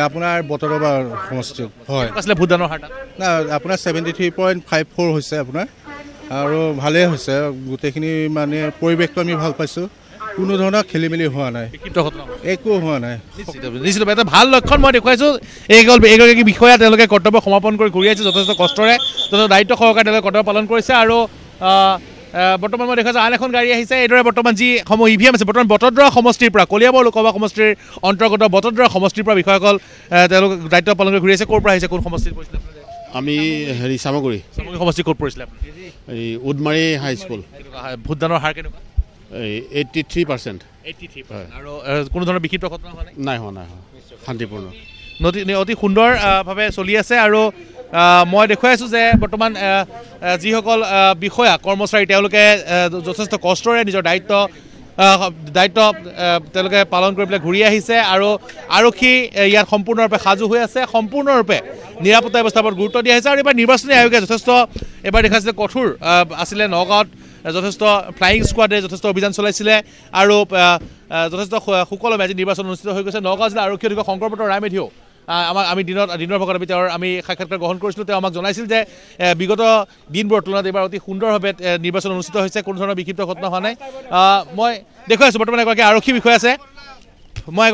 আপোনাৰ বতৰবা সমষ্টিত হয় আছিলে ভোটদানৰ হাৰ না আপোনাৰ 73.54 হৈছে আপোনাৰ আৰু ভালেই হৈছে গোটেইখিনি মানে পৰিৱেশটো আমি ভাল পাইছোঁ কোনো ধৰণৰ খেলি মেলি হোৱা নাই একো হোৱা নাই নিশ্চিত এটা ভাল লক্ষণ মই দেখুৱাইছোঁ এইগৰাকী বিষয়া তেওঁলোকে কৰ্তব্য সমাপন কৰি ঘূৰি আহিছে যথেষ্ট কষ্টৰে যথেষ্ট দায়িত্ব সহকাৰে তেওঁলোকে কৰ্তব্য পালন কৰিছে আৰু বৰ্তমান মই দেখাইছোঁ আন এখন গাড়ী আহিছে এইদৰে বৰ্তমান যিসমূহ ইভিএম আছে বৰ্তমান বটদ্ৰৱা সমষ্টিৰ পৰা কলিয়াবৰ লোকসভা সমষ্টিৰ অন্তৰ্গত বটদ্ৰৱা সমষ্টিৰ পৰা বিষয়াসকল তেওঁলোক দায়িত্ব পালন কৰি ঘূৰি আছে ক'ৰ পৰা আহিছে কোন সমষ্টিত পৰিছিলে আমি হেৰি চামগুৰি সমষ্টি ক'ত পৰিছিলে আপুনি এই উদমাৰী হাই স্কুল ভোটদানৰ হাৰ কেনেকুৱা 83%। 83% আৰু কোনো ধৰণৰ বিক্ষিপ্ত ঘটনা হোৱা নাই নাই হোৱা শান্তিপূৰ্ণ অতি সুন্দৰভাৱে চলি আছে আৰু মই দেখুৱাই আছোঁ যে বৰ্তমান যিসকল বিষয়া কৰ্মচাৰী তেওঁলোকে যথেষ্ট কষ্টৰে নিজৰ দায়িত্ব তেওঁলোকে পালন কৰি পেলাই ঘূৰি আহিছে আৰু আৰক্ষী ইয়াত সম্পূৰ্ণৰূপে সাজু হৈ আছে সম্পূৰ্ণৰূপে নিৰাপত্তা ব্যৱস্থাৰ ওপৰত গুৰুত্ব দিয়া হৈছে আৰু এইবাৰ নিৰ্বাচনী আয়োগে যথেষ্ট এবাৰ দেখাইছিলে কঠোৰ আছিলে নগাঁৱত যথেষ্ট ফ্লাইং স্কোৱাডে যথেষ্ট অভিযান চলাইছিলে আৰু যথেষ্ট সুকলমে আজি নিৰ্বাচন অনুষ্ঠিত হৈ গৈছে নগাঁও জিলাৰ আৰক্ষী অধীক্ষক শংকৰপত ৰায়মেধিও আমি দিনৰ ভাগত আমি সাক্ষাৎকাৰ গ্ৰহণ কৰিছিলোঁ তেওঁ আমাক জনাইছিল যে বিগত দিনবোৰৰ তুলনাত এইবাৰ অতি সুন্দৰভাৱে নিৰ্বাচন অনুষ্ঠিত হৈছে কোনো ধৰণৰ বিক্ষিপ্ত ঘটনা হোৱা নাই মই দেখুৱাই আছোঁ বৰ্তমান এগৰাকী আৰক্ষী বিষয়া আছে মই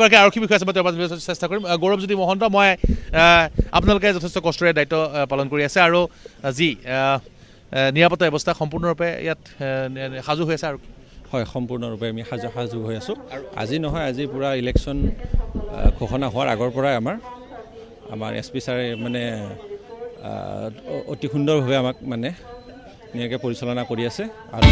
তেওঁৰ চেষ্টা কৰিম গৌৰৱজ্যোতি মহন্ত মই আপোনালোকে যথেষ্ট কষ্টৰে দায়িত্ব পালন কৰি আছে আৰু যি নিৰাপত্তা ব্যৱস্থা সম্পূৰ্ণৰূপে ইয়াত সাজু হৈ আছে আৰু হয় সম্পূৰ্ণৰূপে আমি সাজু হৈ আছোঁ আজি নহয় আজি পূৰা ইলেকশ্যন ঘোষণা হোৱাৰ আগৰ পৰাই আমাৰ SP ছাৰে মানে অতি সুন্দৰভাৱে আমাক মানে ধুনীয়াকৈ পৰিচালনা কৰি আছে আৰু